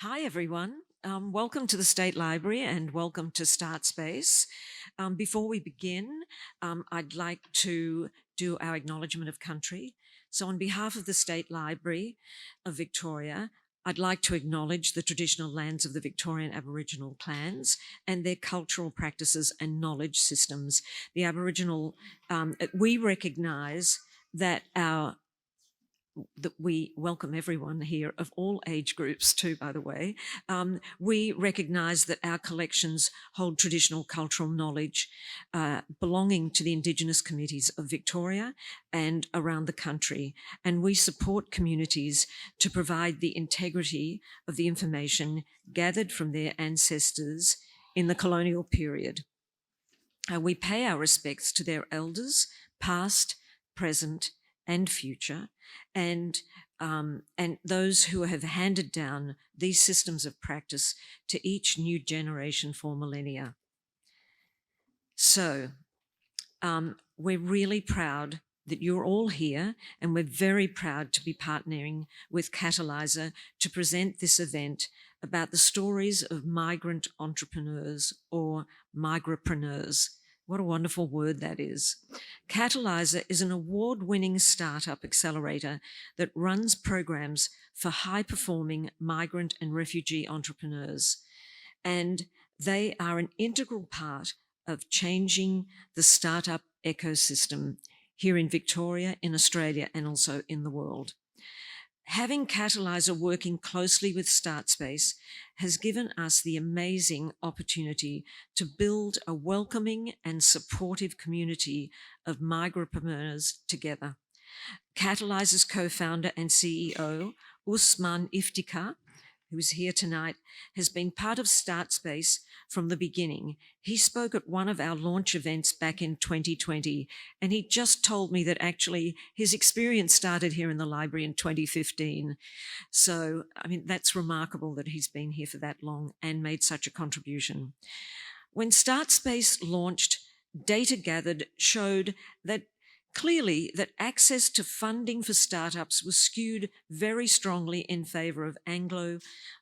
Hi, everyone. Welcome to the State Library and welcome to StartSpace. Before we begin, I'd like to do our acknowledgement of country. So on behalf of the State Library of Victoria, I'd like to acknowledge the traditional lands of the Victorian Aboriginal clans and their cultural practices and knowledge systems. The Aboriginal, we recognise that we welcome everyone here of all age groups too, by the way. We recognise that our collections hold traditional cultural knowledge belonging to the Indigenous communities of Victoria and around the country. And we support communities to provide the integrity of the information gathered from their ancestors in the colonial period. We pay our respects to their elders, past, present, and future, and those who have handed down these systems of practice to each new generation for millennia. So we're really proud that you're all here, and we're very proud to be partnering with Catalysr to present this event about the stories of migrant entrepreneurs or migrapreneurs. What a wonderful word that is. Catalysr is an award-winning startup accelerator that runs programs for high-performing migrant and refugee entrepreneurs. And they are an integral part of changing the startup ecosystem here in Victoria, in Australia, and also in the world. Having Catalysr working closely with StartSpace has given us the amazing opportunity to build a welcoming and supportive community of migrapreneurs together. Catalyslr's co-founder and CEO, Usman Iftikhar, who is here tonight, has been part of StartSpace from the beginning. He spoke at one of our launch events back in 2020, and he just told me that actually his experience started here in the library in 2015. So, I mean, that's remarkable that he's been here for that long and made such a contribution. When StartSpace launched, data gathered showed that clearly that access to funding for startups was skewed very strongly in favour of Anglo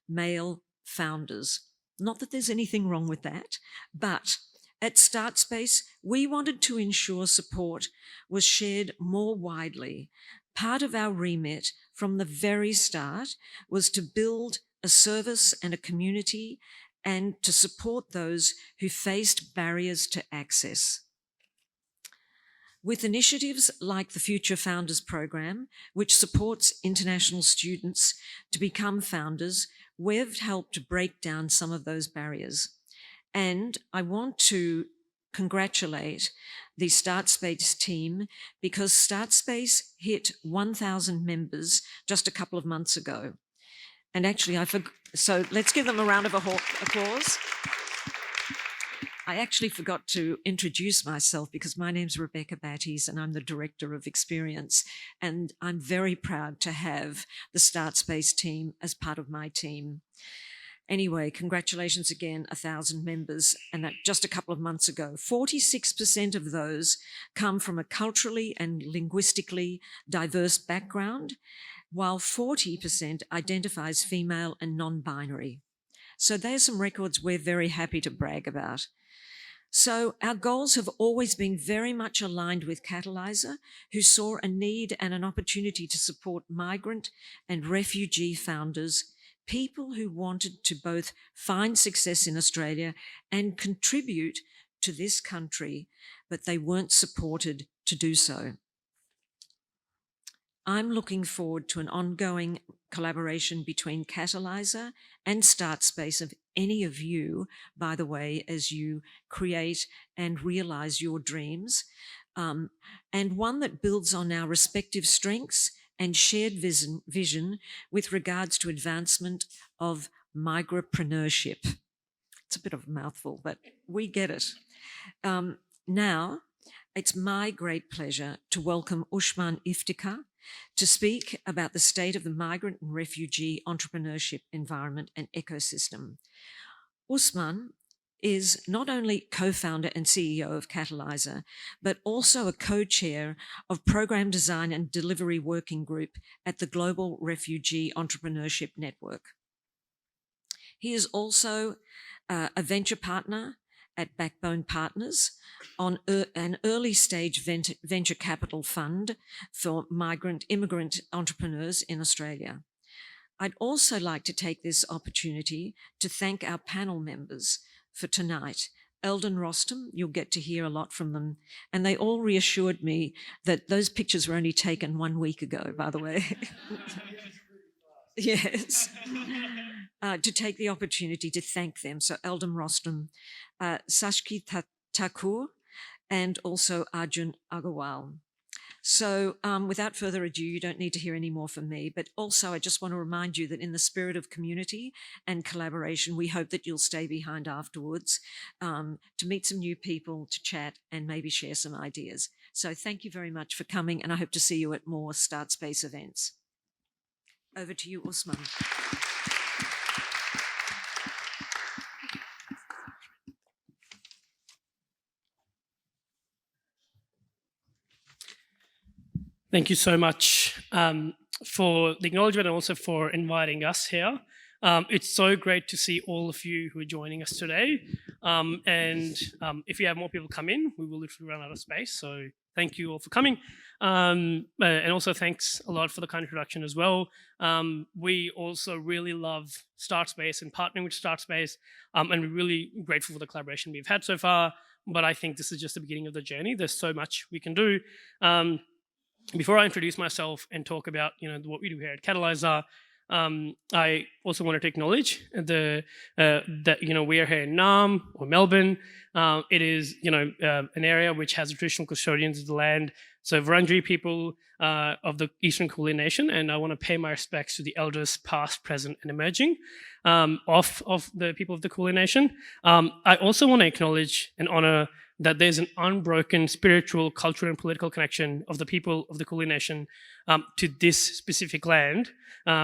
male founders. Not that there's anything wrong with that, but at StartSpace, we wanted to ensure support was shared more widely. Part of our remit from the very start was to build a service and a community and to support those who faced barriers to access. With initiatives like the Future Founders Program, which supports international students to become founders, we've helped break down some of those barriers. And I want to congratulate the StartSpace team because StartSpace hit 1,000 members just a couple of months ago. And actually, so let's give them a round of applause. I actually forgot to introduce myself because my name's Rebecca Batties and I'm the Director of Experience. And I'm very proud to have the StartSpace team as part of my team. Anyway, congratulations again, 1,000 members, and that just a couple of months ago. 46% of those come from a culturally and linguistically diverse background, while 40% identifies female and non-binary. So there's some records we're very happy to brag about. So our goals have always been very much aligned with Catalysr, who saw a need and an opportunity to support migrant and refugee founders, people who wanted to both find success in Australia and contribute to this country, but they weren't supported to do so. I'm looking forward to an ongoing collaboration between Catalysr and StartSpace of any of you, by the way, as you create and realise your dreams, and one that builds on our respective strengths and shared vision with regards to advancement of migrapreneurship. It's a bit of a mouthful, but we get it. Now, it's my great pleasure to welcome Usman Iftikhar to speak about the state of the migrant and refugee entrepreneurship environment and ecosystem. Usman is not only co-founder and CEO of Catalysr, but also a co-chair of Program Design and Delivery Working Group at the Global Refugee Entrepreneurship Network. He is also a venture partner at Backbone Partners on an early stage venture capital fund for immigrant entrepreneurs in Australia. I'd also like to take this opportunity to thank our panel members for tonight. Eldin, Rostom, you'll get to hear a lot from them. And they all reassured me that those pictures were only taken 1 week ago, by the way. Yes. To take the opportunity to thank them. So Eldin, Rostom, Sashki Thakur, and also Arjun Agarwal. So without further ado, you don't need to hear any more from me, but also I just want to remind you that in the spirit of community and collaboration, we hope that you'll stay behind afterwards to meet some new people, to chat and maybe share some ideas. So thank you very much for coming, and I hope to see you at more StartSpace events. Over to you, Usman. Thank you so much for the acknowledgement and also for inviting us here. It's so great to see all of you who are joining us today. If you have more people come in, we will literally run out of space. So thank you all for coming. And also thanks a lot for the kind introduction as well. We also really love StartSpace and partnering with StartSpace. And we're really grateful for the collaboration we've had so far. But I think this is just the beginning of the journey. There's so much we can do. Before I introduce myself and talk about what we do here at Catalysr, I also wanted to acknowledge that we are here in Inaam or Melbourne. It is an area which has traditional custodians of the land, so Wurundjeri people of the Eastern Kulin Nation, and I want to pay my respects to the elders past, present, and emerging of the people of the Kulin Nation. I also want to acknowledge and honor that there's an unbroken spiritual, cultural, and political connection of the people of the Kulin Nation to this specific land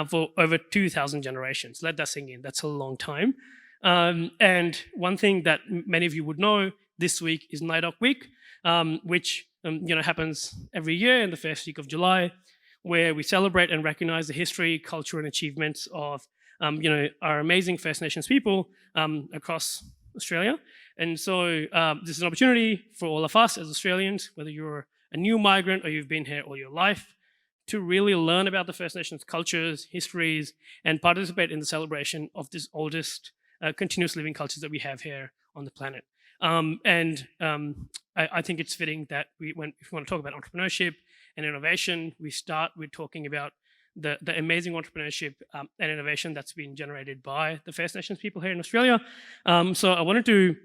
for over 2,000 generations. Let that sink in. That's a long time. And one thing that many of you would know, this week is NAIDOC Week, which happens every year in the first week of July, where we celebrate and recognize the history, culture, and achievements of our amazing First Nations people across Australia. And so this is an opportunity for all of us as Australians, whether you're a new migrant or you've been here all your life, to really learn about the First Nations cultures, histories, and participate in the celebration of this oldest continuous living cultures that we have here on the planet. I think it's fitting that if we want to talk about entrepreneurship and innovation, we start with talking about the amazing entrepreneurship and innovation that's been generated by the First Nations people here in Australia. So I wanted to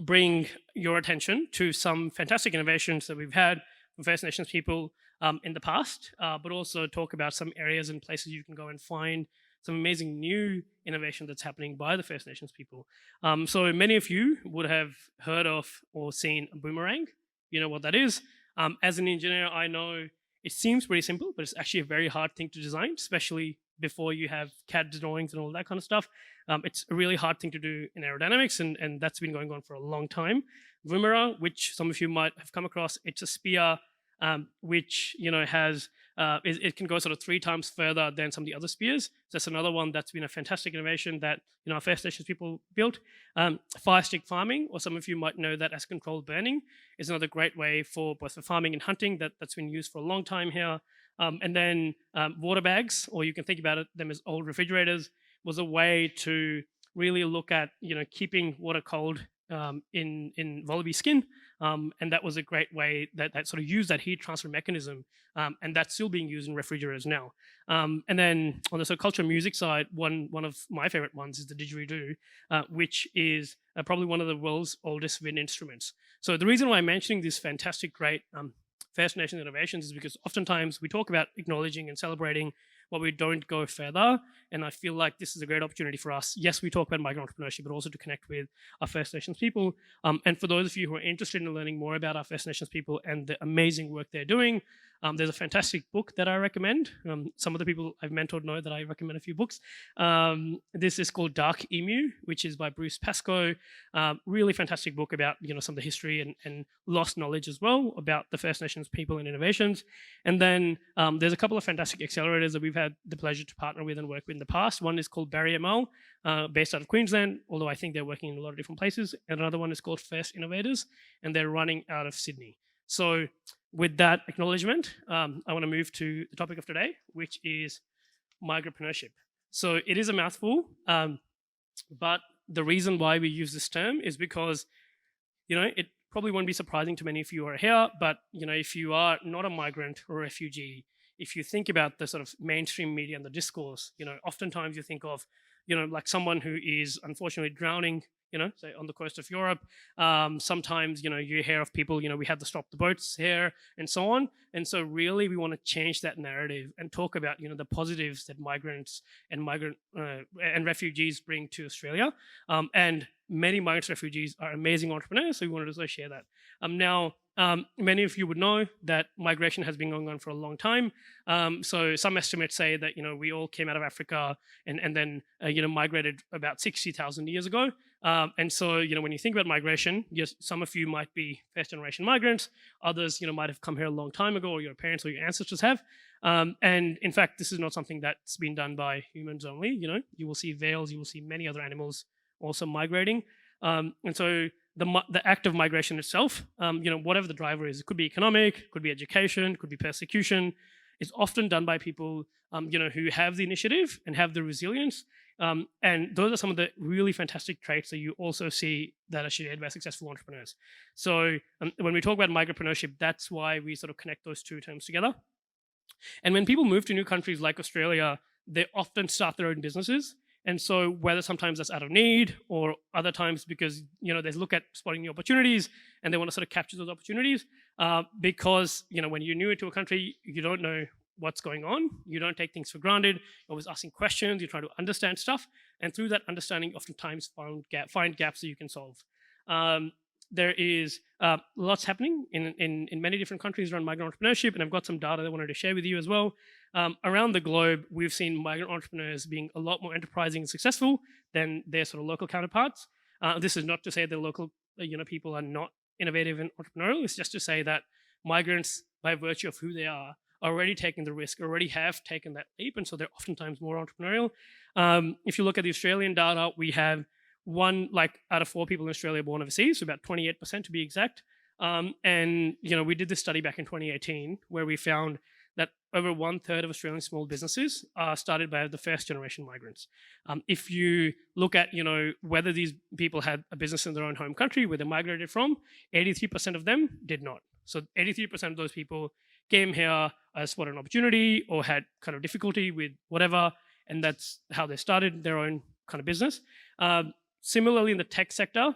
bring your attention to some fantastic innovations that we've had from First Nations people in the past, but also talk about some areas and places you can go and find some amazing new innovation that's happening by the First Nations people. So many of you would have heard of or seen a boomerang. You know what that is. As an engineer, I know it seems pretty simple, but it's actually a very hard thing to design, especially before you have CAD drawings and all that kind of stuff. It's a really hard thing to do in aerodynamics, and that's been going on for a long time. Boomerang, which some of you might have come across, it's a spear which has it can go sort of 3 times further than some of the other spears. So that's another one that's been a fantastic innovation that our First Nations people built. Fire stick farming, or some of you might know that as controlled burning, is another great way for both for farming and hunting that's been used for a long time here. And then water bags, or you can think about them as old refrigerators, was a way to really look at keeping water cold in wallaby skin, and that was a great way that sort of used that heat transfer mechanism, and that's still being used in refrigerators now. And then on the sort of cultural music side, one of my favorite ones is the didgeridoo, which is probably one of the world's oldest wind instruments. So the reason why I'm mentioning this fantastic, great First Nation innovations is because oftentimes we talk about acknowledging and celebrating, but we don't go further. And I feel like this is a great opportunity for us. Yes, we talk about migrant entrepreneurship, but also to connect with our First Nations people. And for those of you who are interested in learning more about our First Nations people and the amazing work they're doing, there's a fantastic book that I recommend. Some of the people I've mentored know that I recommend a few books. This is called Dark Emu, which is by Bruce Pascoe. Really fantastic book about some of the history and lost knowledge as well about the First Nations people and innovations. And then there's a couple of fantastic accelerators that we've had the pleasure to partner with and work with in the past. One is called Barry ML, based out of Queensland, although I think they're working in a lot of different places. And another one is called First Innovators, and they're running out of Sydney. So with that acknowledgement, I want to move to the topic of today, which is migrapreneurship. So it is a mouthful, but the reason why we use this term is because, it probably won't be surprising to many of you who are here, but, if you are not a migrant or a refugee, if you think about the sort of mainstream media and the discourse, oftentimes you think of, like someone who is unfortunately drowning, say on the coast of Europe. Sometimes, you hear of people, we had to stop the boats here and so on. And so really we want to change that narrative and talk about, the positives that migrants and refugees bring to Australia. And many migrants and refugees are amazing entrepreneurs, so we wanted to also share that. Now, many of you would know that migration has been going on for a long time. So some estimates say that, we all came out of Africa and then, migrated about 60,000 years ago. And so, when you think about migration, yes, some of you might be first-generation migrants. Others, might have come here a long time ago, or your parents or your ancestors have. And in fact, this is not something that's been done by humans only. You will see whales, you will see many other animals also migrating. And so the act of migration itself, whatever the driver is, it could be economic, could be education, could be persecution. It's often done by people, who have the initiative and have the resilience. And those are some of the really fantastic traits that you also see that are shared by successful entrepreneurs. So when we talk about migrapreneurship, that's why we sort of connect those two terms together. And when people move to new countries like Australia, they often start their own businesses. And so whether sometimes that's out of need or other times because, they look at spotting new opportunities and they want to sort of capture those opportunities because, when you're new into a country, you don't know what's going on. You don't take things for granted. You're always asking questions. You try to understand stuff. And through that understanding, oftentimes find gaps that you can solve. There is lots happening in many different countries around migrant entrepreneurship, and I've got some data that I wanted to share with you as well. Around the globe, we've seen migrant entrepreneurs being a lot more enterprising and successful than their sort of local counterparts. This is not to say that local people are not innovative and entrepreneurial. It's just to say that migrants, by virtue of who they are already taking the risk, already have taken that leap, and so they're oftentimes more entrepreneurial. If you look at the Australian data, we have one out of 4 people in Australia born overseas, so about 28% to be exact. And we did this study back in 2018 where we found that over 1/3 of Australian small businesses are started by the first generation migrants. If you look at whether these people had a business in their own home country where they migrated from, 83% of them did not. So 83% of those people came here as what an opportunity or had kind of difficulty with whatever, and that's how they started their own kind of business. Similarly, in the tech sector,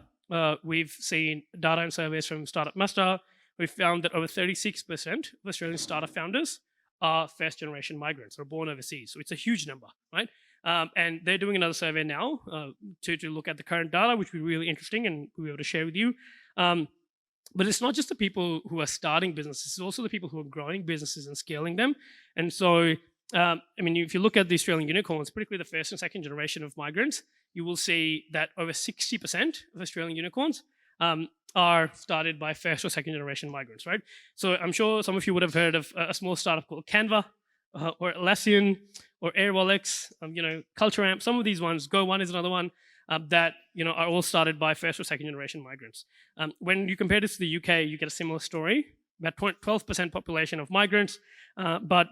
we've seen data and surveys from Startup Master. We've found that over 36% of Australian startup founders are first-generation migrants or born overseas. So it's a huge number, right? And they're doing another survey now to look at the current data, which will be really interesting and we'll be able to share with you. But it's not just the people who are starting businesses, it's also the people who are growing businesses and scaling them. And so, if you look at the Australian unicorns, particularly the first and second generation of migrants, you will see that over 60% of Australian unicorns are started by first or second generation migrants, right? So I'm sure some of you would have heard of a small startup called Canva or Atlassian or Airwallex, CultureAmp. Some of these ones, GoOne is another one that are all started by first or second generation migrants. When you compare this to the UK, you get a similar story. About 12% population of migrants, but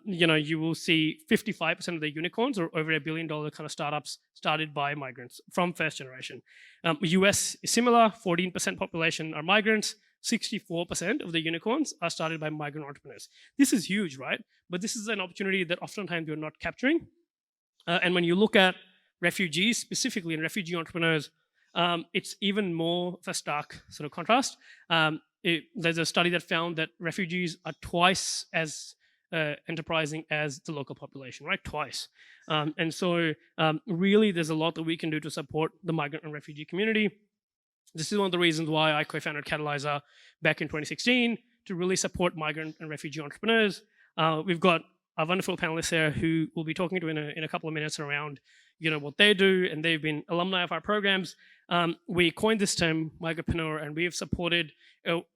you will see 55% of the unicorns or over $1 billion kind of startups started by migrants from first generation. US is similar, 14% population are migrants, 64% of the unicorns are started by migrant entrepreneurs. This is huge, right? But this is an opportunity that oftentimes we're not capturing. And when you look at refugees specifically and refugee entrepreneurs, it's even more of a stark sort of contrast. There's a study that found that refugees are twice as enterprising as the local population, right? Twice. And so really there's a lot that we can do to support the migrant and refugee community. This is one of the reasons why I co-founded Catalysr back in 2016 to really support migrant and refugee entrepreneurs. We've got our wonderful panelists here who we'll be talking to in a couple of minutes around, what they do, and they've been alumni of our programs. We coined this term migrapreneur, and we have supported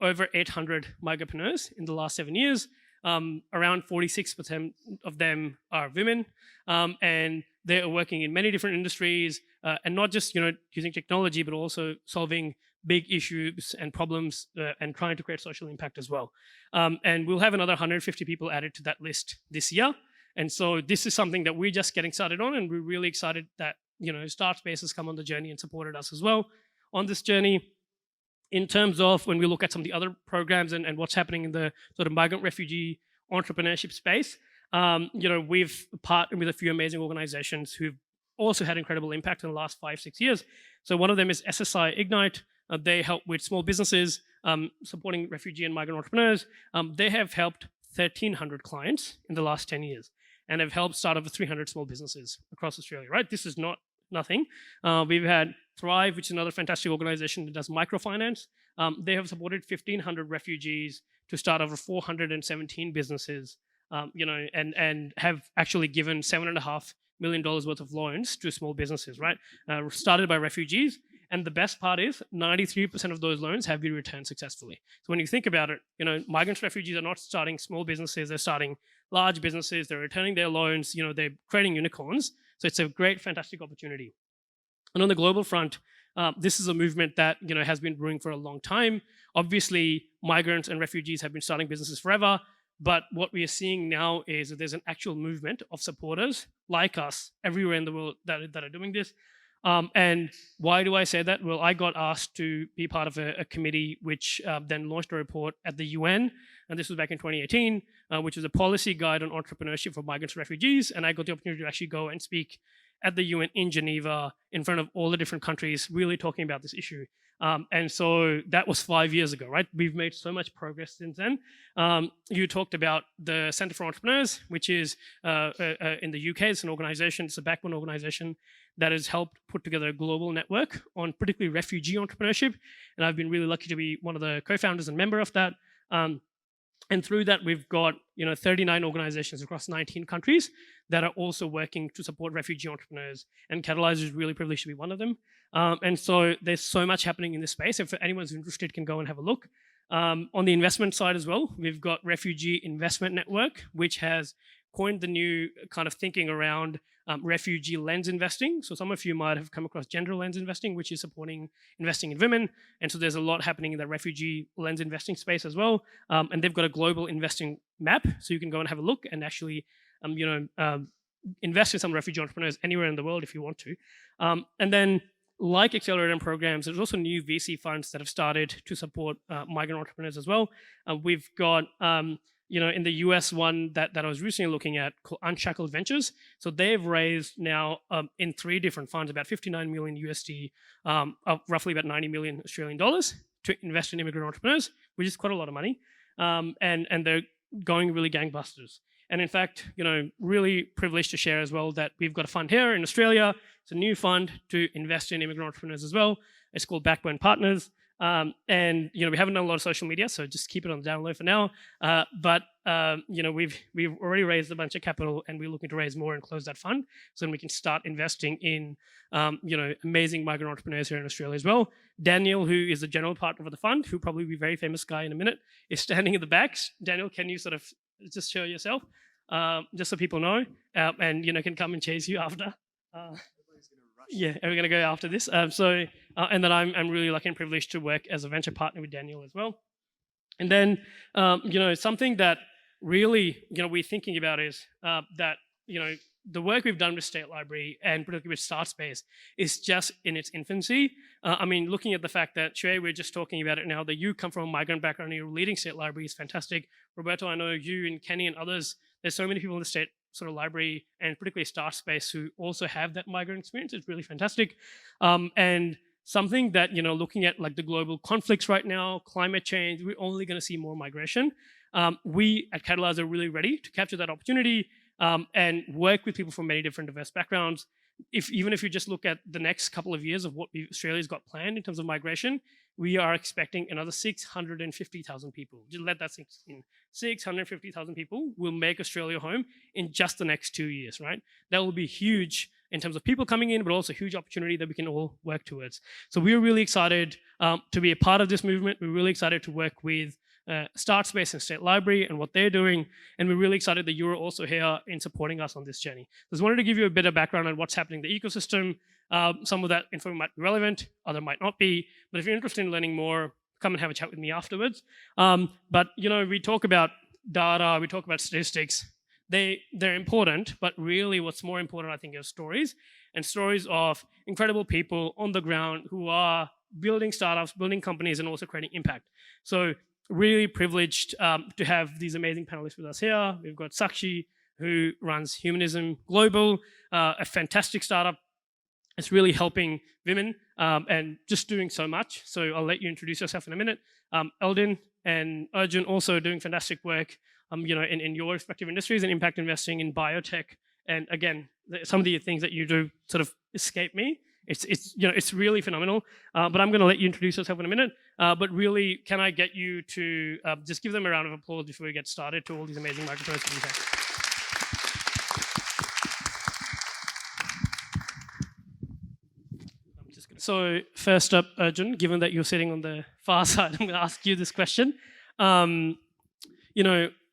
over 800 migrapreneurs in the last 7 years. Around 46% of them are women, and they are working in many different industries, and not just using technology, but also solving big issues and problems and trying to create social impact as well. And we'll have another 150 people added to that list this year. And so this is something that we're just getting started on, and we're really excited that StartSpace has come on the journey and supported us as well on this journey. In terms of when we look at some of the other programs and what's happening in the sort of migrant refugee entrepreneurship space, we've partnered with a few amazing organizations who've also had incredible impact in the last 5-6 years. So one of them is SSI Ignite. They help with small businesses, supporting refugee and migrant entrepreneurs. They have helped 1,300 clients in the last 10 years and have helped start over 300 small businesses across Australia, right? This is not nothing. We've had Thrive, which is another fantastic organization that does microfinance. They have supported 1,500 refugees to start over 417 businesses, and have actually given $7.5 million worth of loans to small businesses, right? Started by refugees. And the best part is 93% of those loans have been returned successfully. So when you think about it, migrants, refugees are not starting small businesses, they're starting large businesses, they're returning their loans, they're creating unicorns. So it's a great, fantastic opportunity. And on the global front, this is a movement that has been brewing for a long time. Obviously, migrants and refugees have been starting businesses forever, but what we are seeing now is that there's an actual movement of supporters like us everywhere in the world that are doing this. And why do I say that? Well, I got asked to be part of a committee which then launched a report at the UN, and this was back in 2018, which was a policy guide on entrepreneurship for migrants and refugees. And I got the opportunity to actually go and speak at the UN in Geneva in front of all the different countries, really talking about this issue. And so that was 5 years ago, right? We've made so much progress since then. You talked about the Centre for Entrepreneurs, which is in the UK. It's an organization, it's a backbone organization that has helped put together a global network on particularly refugee entrepreneurship. And I've been really lucky to be one of the co-founders and member of that. And through that, we've got 39 organizations across 19 countries that are also working to support refugee entrepreneurs. And Catalysr is really privileged to be one of them. And so there's so much happening in this space. If anyone's interested, can go and have a look. On the investment side as well, we've got Refugee Investment Network, which has coined the new kind of thinking around refugee lens investing. So some of you might have come across gender lens investing, which is supporting investing in women. And so there's a lot happening in the refugee lens investing space as well. And they've got a global investing map, so you can go and have a look and actually, invest in some refugee entrepreneurs anywhere in the world if you want to. And then, like accelerator programs, there's also new VC funds that have started to support migrant entrepreneurs as well. We've got in the US one that I was recently looking at called Unshackled Ventures. So they've raised now in 3 different funds about 59 million USD, roughly about 90 million Australian dollars to invest in immigrant entrepreneurs, which is quite a lot of money. And they're going really gangbusters. And in fact, really privileged to share as well that we've got a fund here in Australia. It's a new fund to invest in immigrant entrepreneurs as well. It's called Backbone Partners. And we haven't done a lot of social media, so just keep it on the down low for now. But we've already raised a bunch of capital, and we're looking to raise more and close that fund, so then we can start investing in amazing migrant entrepreneurs here in Australia as well. Daniel, who is the general partner of the fund, who'll probably be a very famous guy in a minute, is standing in the back. Daniel, can you sort of just show yourself, just so people know, and can come and chase you after. Yeah, and we're going to go after this. And then I'm really lucky and privileged to work as a venture partner with Daniel as well. And then, something that really, we're thinking about is that, the work we've done with State Library and particularly with StartSpace is just in its infancy. Looking at the fact that, Shui, we're just talking about it now, that you come from a migrant background and you're leading State Library is fantastic. Roberto, I know you and Kenny and others, there's so many people in the State sort of library and particularly StartSpace who also have that migrant experience. It's really fantastic. And something that, looking at like the global conflicts right now, climate change, we're only going to see more migration. We at Catalysr are really ready to capture that opportunity and work with people from many different diverse backgrounds. Even if you just look at the next couple of years of what Australia's got planned in terms of migration, we are expecting another 650,000 people. Just let that sink in. 650,000 people will make Australia home in just the next 2 years, right? That will be huge in terms of people coming in, but also a huge opportunity that we can all work towards. So we're really excited to be a part of this movement. We're really excited to work with StartSpace and State Library and what they're doing. And we're really excited that you're also here in supporting us on this journey. Just wanted to give you a bit of background on what's happening in the ecosystem. Some of that info might be relevant, other might not be. But if you're interested in learning more, come and have a chat with me afterwards. But we talk about data, we talk about statistics. They're important, but really what's more important, I think, are stories, and stories of incredible people on the ground who are building startups, building companies, and also creating impact. So really privileged to have these amazing panelists with us here. We've got Sakshi, who runs Humanism Global, a fantastic startup. It's really helping women and just doing so much. So I'll let you introduce yourself in a minute. Eldin and Arjun also doing fantastic work in your respective industries and impact investing in biotech. And again, some of the things that you do sort of escape me. It's really phenomenal. But I'm going to let you introduce yourself in a minute. But really, can I get you to just give them a round of applause before we get started to all these amazing migrapreneurs of impact? So first up, Arjun, given that you're sitting on the far side, I'm going to ask you this question.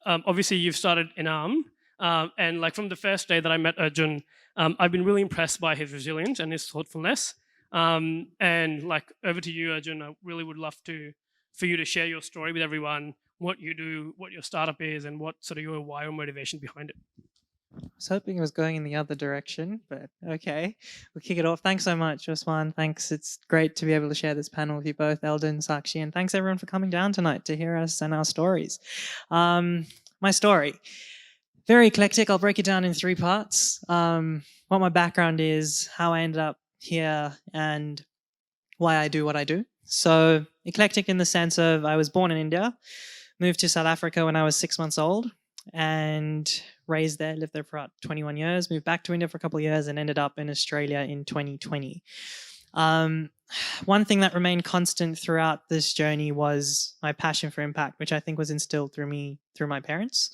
Obviously you've started Inaam, and like from the first day that I met Arjun, I've been really impressed by his resilience and his thoughtfulness. And like over to you, Arjun, I really would love for you to share your story with everyone, what you do, what your startup is, and what sort of your why or motivation behind it. I was hoping it was going in the other direction, but okay. We'll kick it off. Thanks so much, Usman. Thanks. It's great to be able to share this panel with you both, Eldin, Sakshi, and thanks everyone for coming down tonight to hear us and our stories. My story, very eclectic. I'll break it down in 3 parts. What my background is, how I ended up here, and why I do what I do. So eclectic in the sense of I was born in India, moved to South Africa when I was 6 months old, and raised there, lived there for about 21 years, moved back to India for a couple of years and ended up in Australia in 2020. One thing that remained constant throughout this journey was my passion for impact, which I think was instilled through my parents,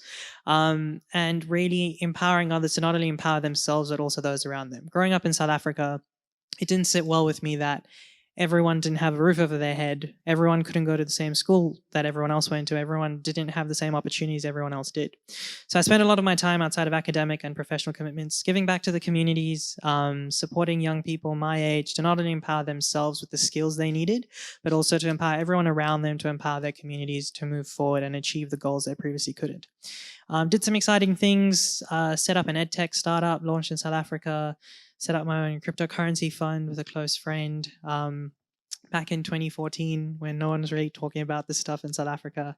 and really empowering others to not only empower themselves, but also those around them. Growing up in South Africa, it didn't sit well with me that everyone didn't have a roof over their head. Everyone couldn't go to the same school that everyone else went to. Everyone didn't have the same opportunities everyone else did. So I spent a lot of my time outside of academic and professional commitments, giving back to the communities, supporting young people my age to not only empower themselves with the skills they needed, but also to empower everyone around them to empower their communities to move forward and achieve the goals they previously couldn't. Did some exciting things, set up an edtech startup, launched in South Africa, set up my own cryptocurrency fund with a close friend back in 2014 when no one was really talking about this stuff in South Africa.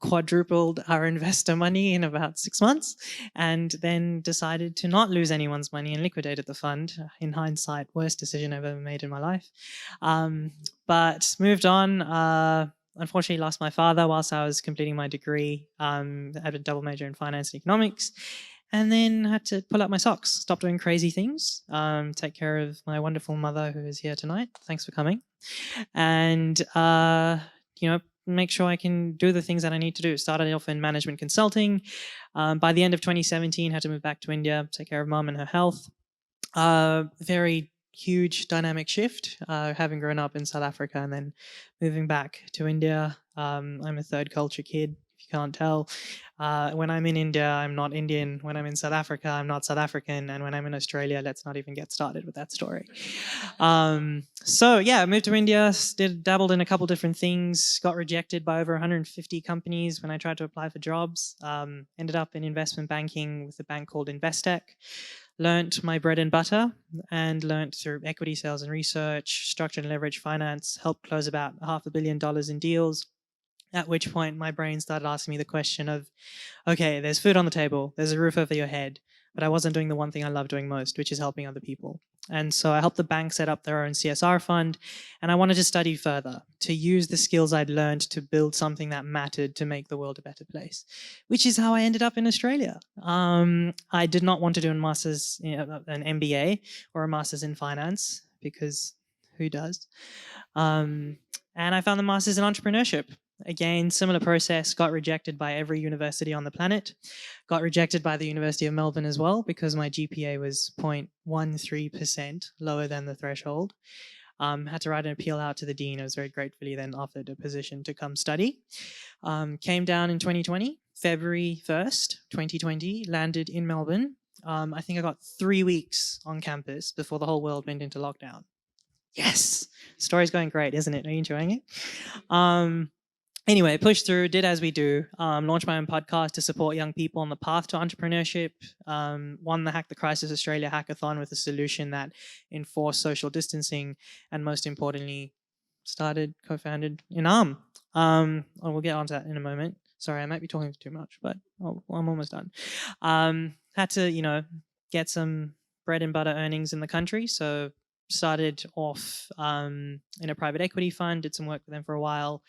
Quadrupled our investor money in about 6 months, and then decided to not lose anyone's money and liquidated the fund. In hindsight, worst decision I've ever made in my life. But moved on. Unfortunately lost my father whilst I was completing my degree. I had a double major in finance and economics. And then had to pull up my socks, stop doing crazy things, take care of my wonderful mother who is here tonight. Thanks for coming. And, make sure I can do the things that I need to do. Started off in management consulting. By the end of 2017, had to move back to India, take care of mum and her health. Very huge dynamic shift, having grown up in South Africa and then moving back to India. I'm a third culture kid. You can't tell. When I'm in India, I'm not Indian. When I'm in South Africa, I'm not South African. And when I'm in Australia, let's not even get started with that story. So yeah, I moved to India, dabbled in a couple different things, got rejected by over 150 companies when I tried to apply for jobs. Ended up in investment banking with a bank called Investec. Learned my bread and butter and learned through equity sales and research, structured and leverage finance, helped close about $500 million in deals. At which point my brain started asking me the question of, okay, there's food on the table, there's a roof over your head, but I wasn't doing the one thing I love doing most, which is helping other people. And so I helped the bank set up their own CSR fund, and I wanted to study further, to use the skills I'd learned to build something that mattered to make the world a better place, which is how I ended up in Australia. I did not want to do an MBA or a master's in finance, because who does? And I found the master's in entrepreneurship. Again, similar process, got rejected by every university on the planet. Got rejected by the University of Melbourne as well because my GPA was 0.13% lower than the threshold. Had to write an appeal out to the dean. I was very gratefully then offered a position to come study. Came down in 2020, February 1st, 2020, landed in Melbourne. I think I got 3 weeks on campus before the whole world went into lockdown. Yes, story's going great, isn't it? Are you enjoying it? Anyway, pushed through, did as we do, launched my own podcast to support young people on the path to entrepreneurship, won the Hack the Crisis Australia hackathon with a solution that enforced social distancing, and most importantly, co-founded Inaam. We'll get onto that in a moment. Sorry, I might be talking too much, but I'm almost done. Had to, get some bread and butter earnings in the country, so started off in a private equity fund, did some work with them for a while,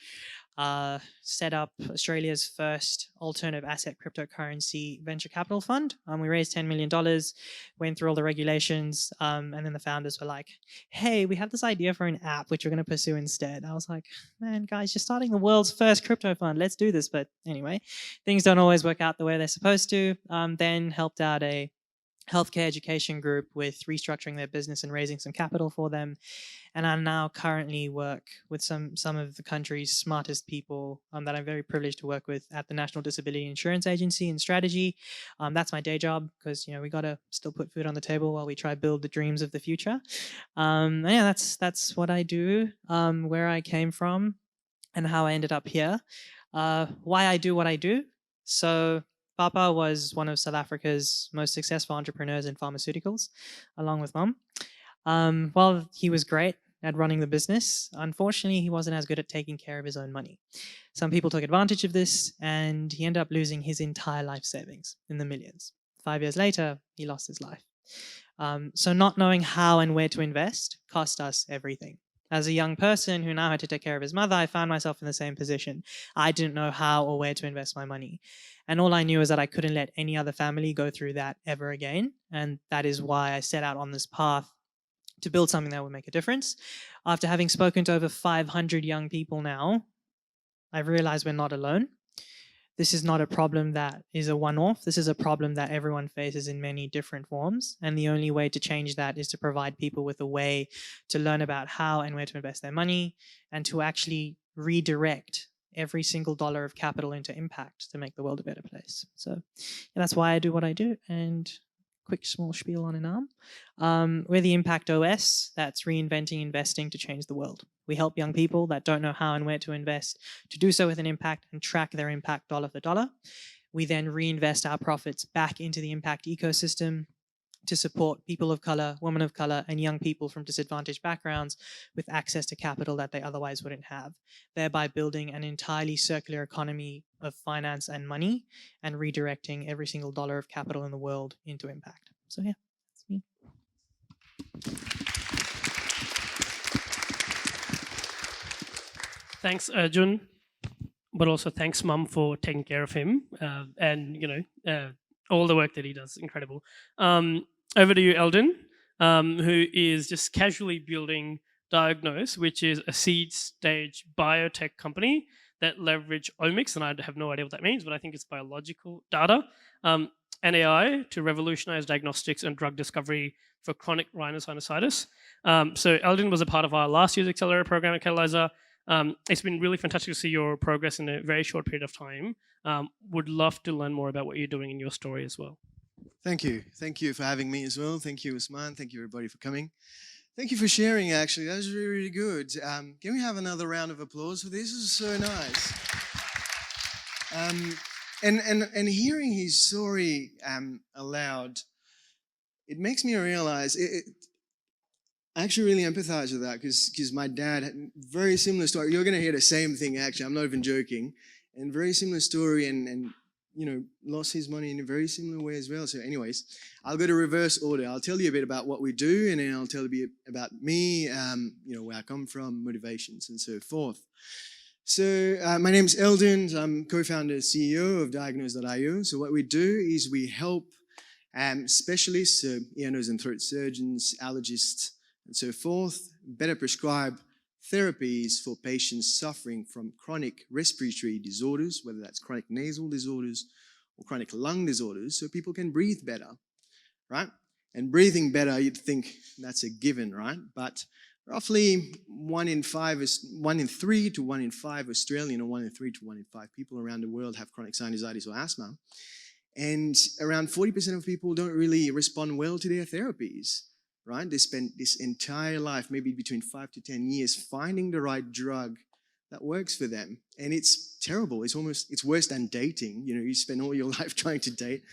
set up Australia's first alternative asset cryptocurrency venture capital fund. We raised $10 million, went through all the regulations, and then the founders were like, hey, we have this idea for an app which we're going to pursue instead. I was like, man, guys, you're starting the world's first crypto fund. Let's do this. But anyway, things don't always work out the way they're supposed to. Then helped out a healthcare education group with restructuring their business and raising some capital for them. And I now currently work with some of the country's smartest people that I'm very privileged to work with at the National Disability Insurance Agency in strategy. That's my day job because we got to still put food on the table while we try to build the dreams of the future. Yeah, that's what I do, where I came from, and how I ended up here. Why I do what I do. So Papa was one of South Africa's most successful entrepreneurs in pharmaceuticals, along with Mum. While he was great at running the business, unfortunately, he wasn't as good at taking care of his own money. Some people took advantage of this, and he ended up losing his entire life savings in the millions. 5 years later, he lost his life. So not knowing how and where to invest cost us everything. As a young person who now had to take care of his mother, I found myself in the same position. I didn't know how or where to invest my money. And all I knew is that I couldn't let any other family go through that ever again. And that is why I set out on this path to build something that would make a difference. After having spoken to over 500 young people now, I've realized we're not alone. This is not a problem that is a one-off. This is a problem that everyone faces in many different forms. And the only way to change that is to provide people with a way to learn about how and where to invest their money and to actually redirect every single dollar of capital into impact to make the world a better place. So that's why I do what I do. And quick small spiel on Inaam. We're the Impact OS that's reinventing investing to change the world. We help young people that don't know how and where to invest to do so with an impact and track their impact dollar for dollar. We then reinvest our profits back into the impact ecosystem to support people of color, women of color, and young people from disadvantaged backgrounds with access to capital that they otherwise wouldn't have, thereby building an entirely circular economy of finance and money and redirecting every single dollar of capital in the world into impact. So yeah, that's me. Thanks, Arjun, but also thanks, Mum, for taking care of him and all the work that he does. Incredible. Over to you, Eldin, who is just casually building Diagnose, which is a seed stage biotech company that leverage omics, and I have no idea what that means, but I think it's biological data, and AI to revolutionize diagnostics and drug discovery for chronic rhinosinusitis. So Eldin was a part of our last year's accelerator program at Catalysr. It's been really fantastic to see your progress in a very short period of time. Would love to learn more about what you're doing in your story as well. Thank you. Thank you for having me as well. Thank you, Usman. Thank you, everybody, for coming. Thank you for sharing, actually. That was really, really good. Can we have another round of applause for this? This is so nice. And hearing his story aloud, it makes me realize, I actually really empathize with that because my dad had a very similar story. You're going to hear the same thing, actually. I'm not even joking. And very similar story and lost his money in a very similar way as well. So anyways, I'll go to reverse order. I'll tell you a bit about what we do, and then I'll tell you a bit about me, where I come from, motivations, and so forth. So my name's Eldin. I'm co-founder and CEO of Diagnose.io. So what we do is we help specialists, so ear, nose, and throat surgeons, allergists, and so forth, better prescribe therapies for patients suffering from chronic respiratory disorders, whether that's chronic nasal disorders or chronic lung disorders, so people can breathe better, right? And breathing better, you'd think that's a given, right? But roughly 1 in 3 to 1 in 5 Australian, or 1 in 3 to 1 in 5 people around the world have chronic sinusitis or asthma. And around 40% of people don't really respond well to their therapies, right? They spend this entire life, maybe between 5 to 10 years, finding the right drug that works for them. And it's terrible. It's worse than dating. You know, you spend all your life trying to date,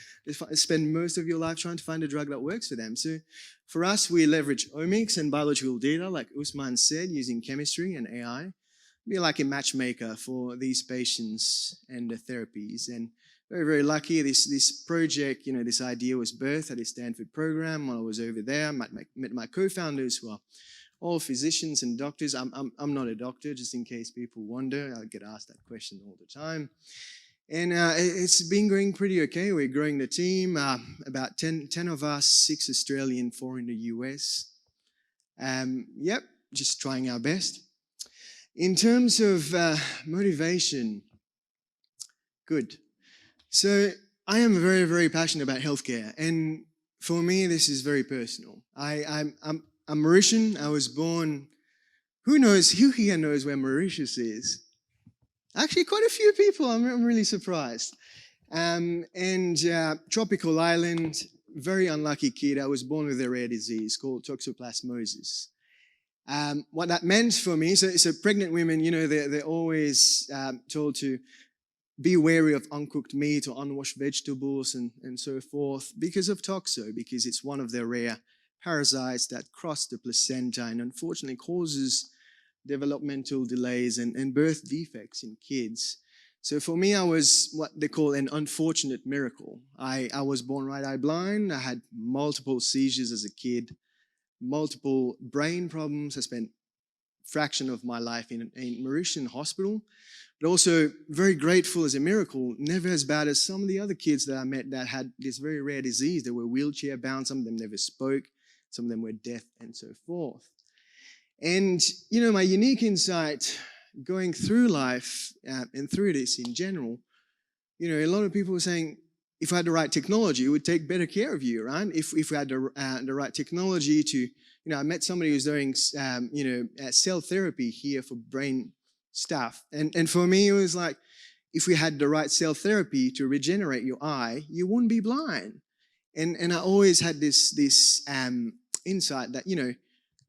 spend most of your life trying to find a drug that works for them. So for us, we leverage omics and biological data, like Usman said, using chemistry and AI. Be like a matchmaker for these patients and the therapies. And very, very lucky. This project, you know, this idea was birthed at a Stanford program while I was over there. Met my co-founders, who are all physicians and doctors. I'm not a doctor, just in case people wonder. I get asked that question all the time. And it's been going pretty okay. We're growing the team, about 10 of us, 6 Australian, 4 in the US. Yep, just trying our best. In terms of motivation, good. So I am very, very passionate about healthcare, and for me, this is very personal. I'm Mauritian. I was born. Who here knows where Mauritius is? Actually, quite a few people. I'm really surprised. Tropical island. Very unlucky kid. I was born with a rare disease called toxoplasmosis. What that meant for me. So pregnant women, you know, they're always told to be wary of uncooked meat or unwashed vegetables and so forth because of toxo, because it's one of the rare parasites that cross the placenta and unfortunately causes developmental delays and birth defects in kids. So for me, I was what they call an unfortunate miracle. I was born right eye blind. I had multiple seizures as a kid, multiple brain problems. I spent a fraction of my life in a Mauritian hospital. But also very grateful as a miracle, never as bad as some of the other kids that I met that had this very rare disease. They were wheelchair bound, some of them never spoke, some of them were deaf and so forth. And, you know, my unique insight going through life and through this in general, you know, a lot of people were saying, if I had the right technology, it would take better care of you, right? If we had the right technology to, you know, I met somebody who's doing, cell therapy here for brain stuff. And for me, it was like, if we had the right cell therapy to regenerate your eye, you wouldn't be blind. And I always had this insight that, you know,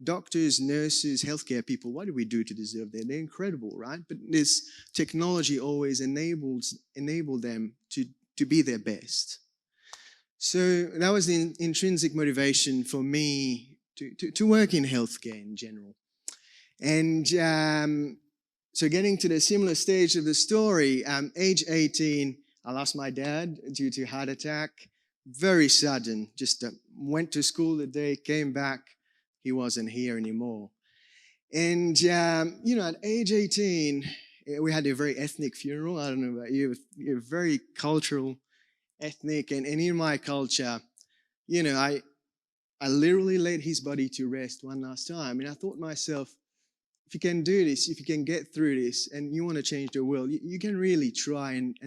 doctors, nurses, healthcare people, what do we do to deserve that? They're incredible, right? But this technology always enabled them to be their best. So that was the intrinsic motivation for me to work in healthcare in general. And so getting to the similar stage of the story, age 18, I lost my dad due to heart attack. Very sudden, just went to school the day, came back, he wasn't here anymore. And, you know, at age 18, we had a very ethnic funeral. I don't know about you, you're very cultural, ethnic, and in my culture, you know, I literally laid his body to rest one last time. And I thought to myself, if you can do this, if you can get through this and you want to change the world, you can really try and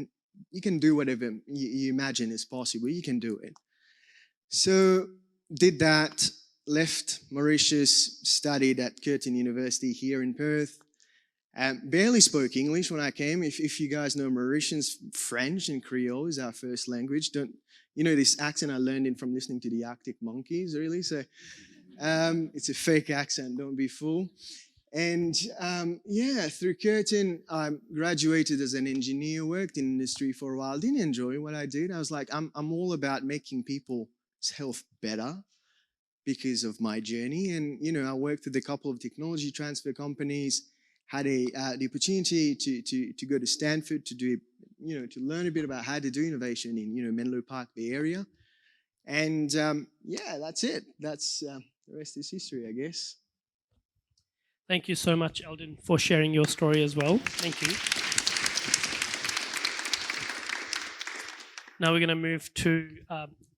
you can do whatever you imagine is possible. You can do it. So did that, left Mauritius, studied at Curtin University here in Perth. Barely spoke English when I came. If you guys know Mauritians, French and Creole is our first language. You know this accent I learned from listening to the Arctic Monkeys, really? So it's a fake accent, don't be fooled. And yeah, through Curtin, I graduated as an engineer, worked in industry for a while, didn't enjoy what I did. I was like, I'm all about making people's health better because of my journey. And, you know, I worked with a couple of technology transfer companies, had the opportunity to go to Stanford to do, you know, to learn a bit about how to do innovation in, you know, Menlo Park, Bay Area. And yeah, that's it. That's the rest is history, I guess. Thank you so much, Eldin, for sharing your story as well. Thank you. Now we're going to move to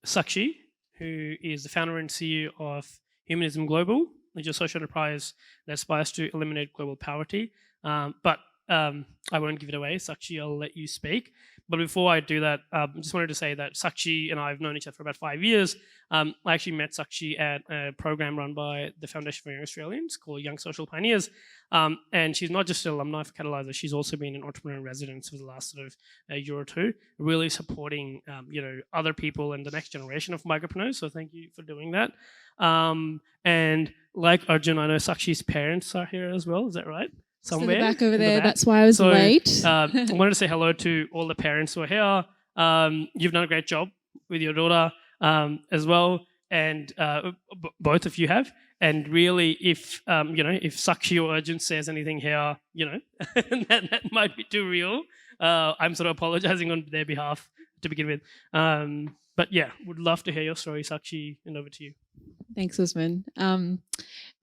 Sakshi, who is the founder and CEO of Humanism Global. a social enterprise that aspires to eliminate global poverty. But I won't give it away. Sakshi, I'll let you speak. But before I do that, I just wanted to say that Sakshi and I have known each other for about 5 years. I actually met Sakshi at a program run by the Foundation for Young Australians called Young Social Pioneers. And she's not just an alumni for Catalysr, she's also been an entrepreneur in residence for the last sort of a year or two, really supporting other people and the next generation of migrapreneurs. So thank you for doing that. And like Arjun, I know Sakshi's parents are here as well. Is that right? Somewhere the back over in the there. back. That's why I was late. I wanted to say hello to all the parents who are here. You've done a great job with your daughter as well, and both of you have. And really, if if Sakshi or Arjun says anything here, that might be too real. I'm sort of apologizing on their behalf to begin with. But yeah, would love to hear your story, Sakshi, and over to you. Thanks, Usman.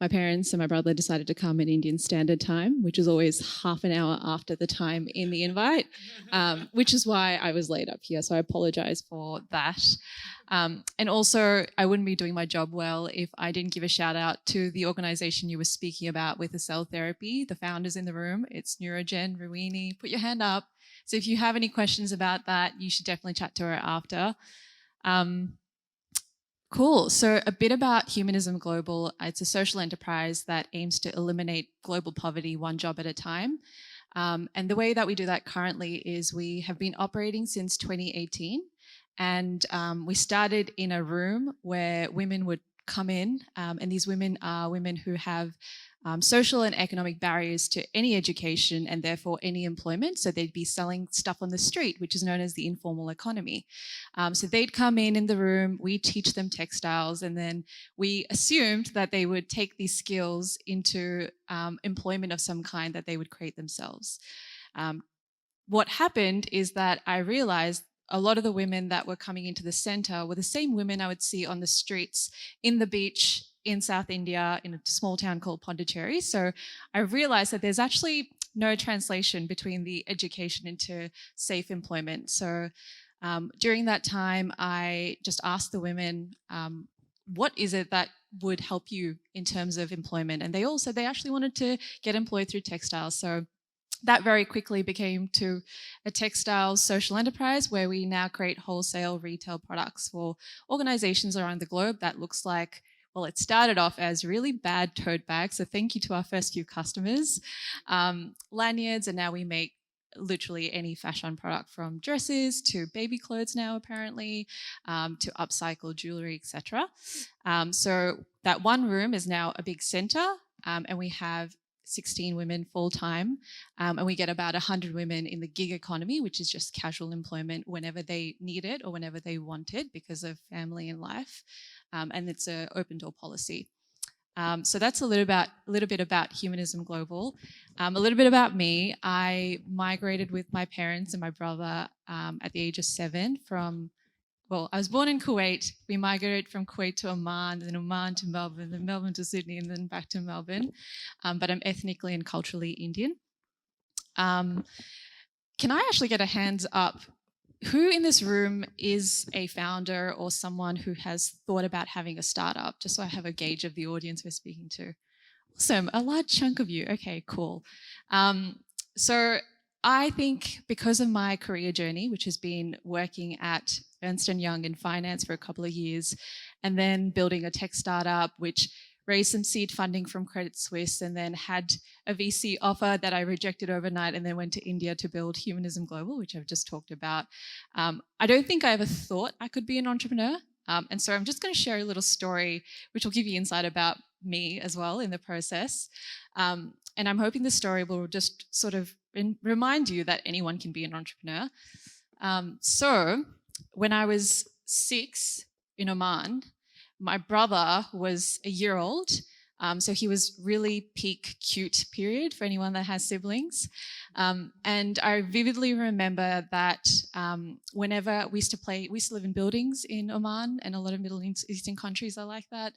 My parents and my brother decided to come at Indian Standard Time, which is always half an hour after the time in the invite, which is why I was late up here. So I apologize for that. And also, I wouldn't be doing my job well if I didn't give a shout out to the organization you were speaking about with the cell therapy, the founders in the room. It's Neurogen, Rowini. Put your hand up. So if you have any questions about that, you should definitely chat to her after. Cool. So a bit about Humanism Global. It's a social enterprise that aims to eliminate global poverty one job at a time. And the way that we do that currently is we have been operating since 2018. And we started in a room where women would come in. And these women are women who have social and economic barriers to any education and therefore any employment. So they'd be selling stuff on the street, which is known as the informal economy. So they'd come in the room, we teach them textiles, and then we assumed that they would take these skills into employment of some kind that they would create themselves. What happened is that I realized a lot of the women that were coming into the center were the same women I would see on the streets, in the beach, in South India, in a small town called Pondicherry. So I realized that there's actually no translation between the education into safe employment. So during that time, I just asked the women, what is it that would help you in terms of employment? And they all said they actually wanted to get employed through textiles. So that very quickly became to a textiles social enterprise where we now create wholesale retail products for organizations around the globe. That looks like, well, it started off as really bad tote bags. So thank you to our first few customers. Lanyards, and now we make literally any fashion product from dresses to baby clothes now apparently, to upcycled jewelry, etc. So that one room is now a big center, and we have 16 women full-time, and we get about 100 women in the gig economy, which is just casual employment whenever they need it or whenever they want it because of family and life, and it's an open door policy. So that's a little bit about Humanism Global. A little bit about me. I migrated with my parents and my brother at the age of 7 from, well, I was born in Kuwait. We migrated from Kuwait to Oman, then Oman to Melbourne, then Melbourne to Sydney, and then back to Melbourne. But I'm ethnically and culturally Indian. Can I actually get a hands up? Who in this room is a founder or someone who has thought about having a startup? Just so I have a gauge of the audience we're speaking to. Awesome, a large chunk of you. Okay, cool. So I think because of my career journey, which has been working at Ernst & Young in finance for a couple of years, and then building a tech startup, which raised some seed funding from Credit Suisse, and then had a VC offer that I rejected overnight, and then went to India to build Humanism Global, which I've just talked about. I don't think I ever thought I could be an entrepreneur. And so I'm just going to share a little story, which will give you insight about me as well in the process. And I'm hoping the story will just sort of remind you that anyone can be an entrepreneur. So when I was 6 in Oman, my brother was a year old. So he was really peak cute period for anyone that has siblings. And I vividly remember that whenever we used to live in buildings in Oman, and a lot of Middle Eastern countries are like that.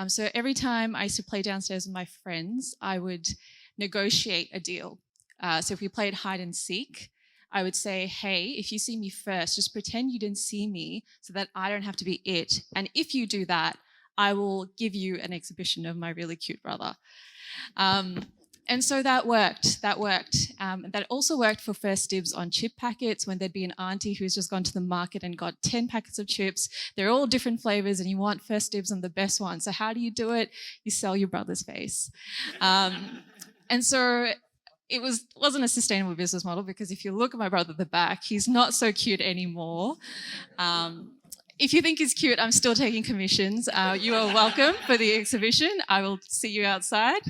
So every time I used to play downstairs with my friends, I would negotiate a deal. So if we played hide and seek, I would say, hey, if you see me first, just pretend you didn't see me so that I don't have to be it. And if you do that, I will give you an exhibition of my really cute brother. And so that worked. That also worked for first dibs on chip packets when there'd be an auntie who's just gone to the market and got 10 packets of chips. They're all different flavors and you want first dibs on the best one. So how do you do it? You sell your brother's face. And so it wasn't a sustainable business model, because if you look at my brother at the back, he's not so cute anymore. If you think he's cute, I'm still taking commissions. You are welcome for the exhibition. I will see you outside.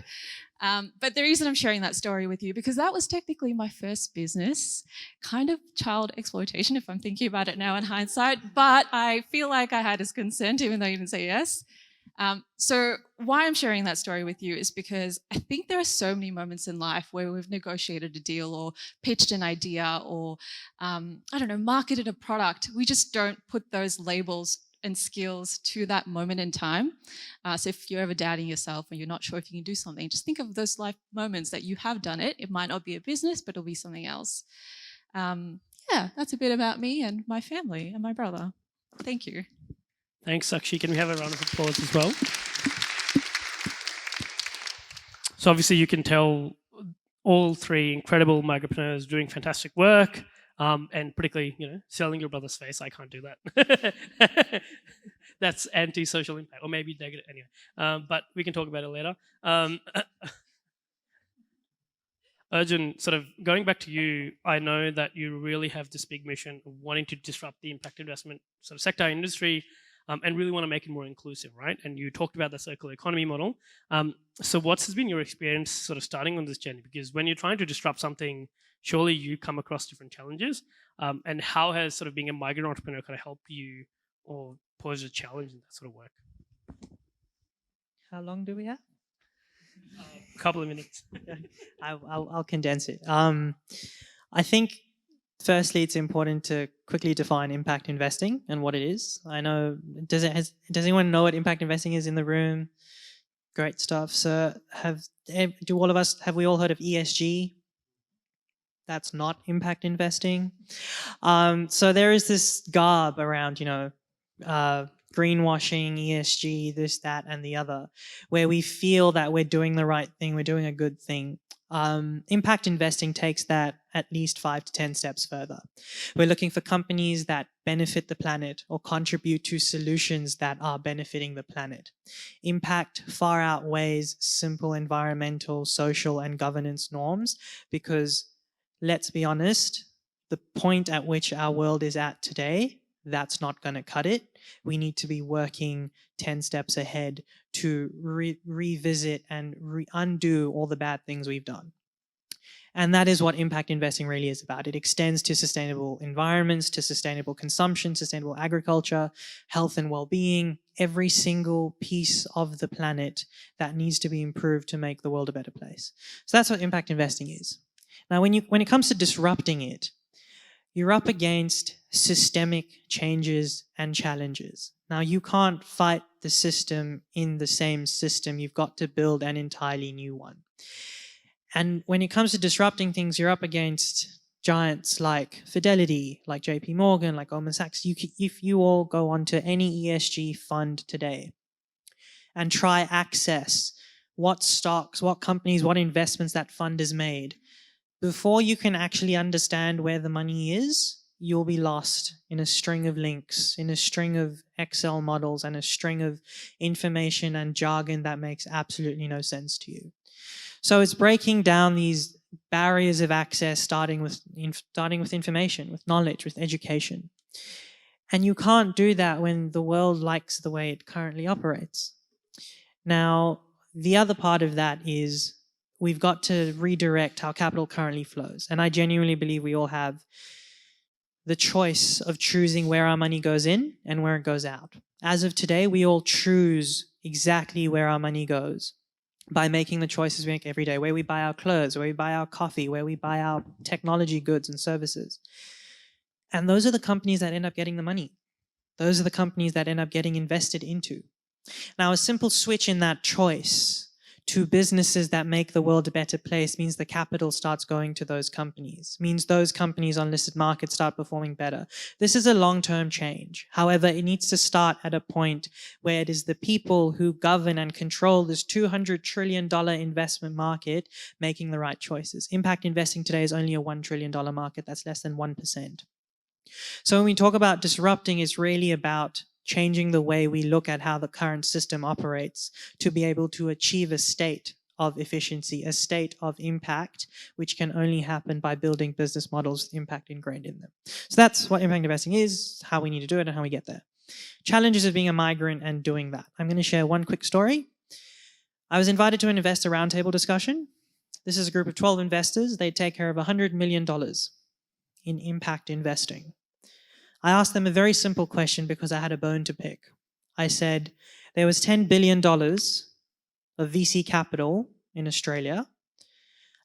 But the reason I'm sharing that story with you, because that was technically my first business, kind of child exploitation if I'm thinking about it now in hindsight, but I feel like I had his consent even though he didn't say yes. So why I'm sharing that story with you is because I think there are so many moments in life where we've negotiated a deal or pitched an idea or, marketed a product. We just don't put those labels and skills to that moment in time. So if you're ever doubting yourself and you're not sure if you can do something, just think of those life moments that you have done it. It might not be a business, but it'll be something else. That's a bit about me and my family and my brother. Thank you. Thanks, Sakshi. Can we have a round of applause as well? So obviously you can tell all three incredible migrapreneurs doing fantastic work. And particularly, selling your brother's face, I can't do that. That's anti-social impact, or maybe negative anyway. But we can talk about it later. Arjun, sort of going back to you, I know that you really have this big mission of wanting to disrupt the impact investment sort of sector industry, and really want to make it more inclusive, right? And you talked about the circular economy model. So what has been your experience sort of starting on this journey? Because when you're trying to disrupt something, surely you come across different challenges. And how has sort of being a migrant entrepreneur kind of helped you or pose a challenge in that sort of work? How long do we have? A couple of minutes. I'll condense it. I think, firstly, it's important to quickly define impact investing and what it is. I know, does anyone know what impact investing is in the room? Great stuff. So have we all heard of ESG? That's not impact investing. So there is this garb around, greenwashing, ESG, this, that, and the other, where we feel that we're doing the right thing, we're doing a good thing. Impact investing takes that at least 5 to 10 steps further. We're looking for companies that benefit the planet or contribute to solutions that are benefiting the planet. Impact far outweighs simple environmental, social, and governance norms, because let's be honest, the point at which our world is at today, that's not going to cut it. We need to be working 10 steps ahead to revisit and undo all the bad things we've done. And that is what impact investing really is about. It extends to sustainable environments, to sustainable consumption, sustainable agriculture, health and well-being, every single piece of the planet that needs to be improved to make the world a better place. So that's what impact investing is. Now, when it comes to disrupting it, you're up against systemic changes and challenges. Now, you can't fight the system in the same system. You've got to build an entirely new one. And when it comes to disrupting things, you're up against giants like Fidelity, like JP Morgan, like Goldman Sachs. If you all go onto any ESG fund today and try access what stocks, what companies, what investments that fund has made, before you can actually understand where the money is, you'll be lost in a string of links, in a string of Excel models, and a string of information and jargon that makes absolutely no sense to you. So it's breaking down these barriers of access, starting with information, with knowledge, with education. And you can't do that when the world likes the way it currently operates. Now, the other part of that is we've got to redirect how capital currently flows. And I genuinely believe we all have the choice of choosing where our money goes in and where it goes out. As of today, we all choose exactly where our money goes by making the choices we make every day, where we buy our clothes, where we buy our coffee, where we buy our technology goods and services. And those are the companies that end up getting the money. Those are the companies that end up getting invested into. Now, a simple switch in that choice to businesses that make the world a better place means the capital starts going to those companies, means those companies on listed markets start performing better. This is a long-term change. However, it needs to start at a point where it is the people who govern and control this $200 trillion investment market making the right choices. Impact investing today is only a $1 trillion market. That's less than 1%. So when we talk about disrupting, it's really about changing the way we look at how the current system operates to be able to achieve a state of efficiency, a state of impact, which can only happen by building business models with impact ingrained in them. So that's what impact investing is, how we need to do it, and how we get there. Challenges of being a migrant and doing that. I'm going to share one quick story. I was invited to an investor roundtable discussion. This is a group of 12 investors. They take care of $100 million in impact investing. I asked them a very simple question because I had a bone to pick. I said, there was $10 billion of VC capital in Australia.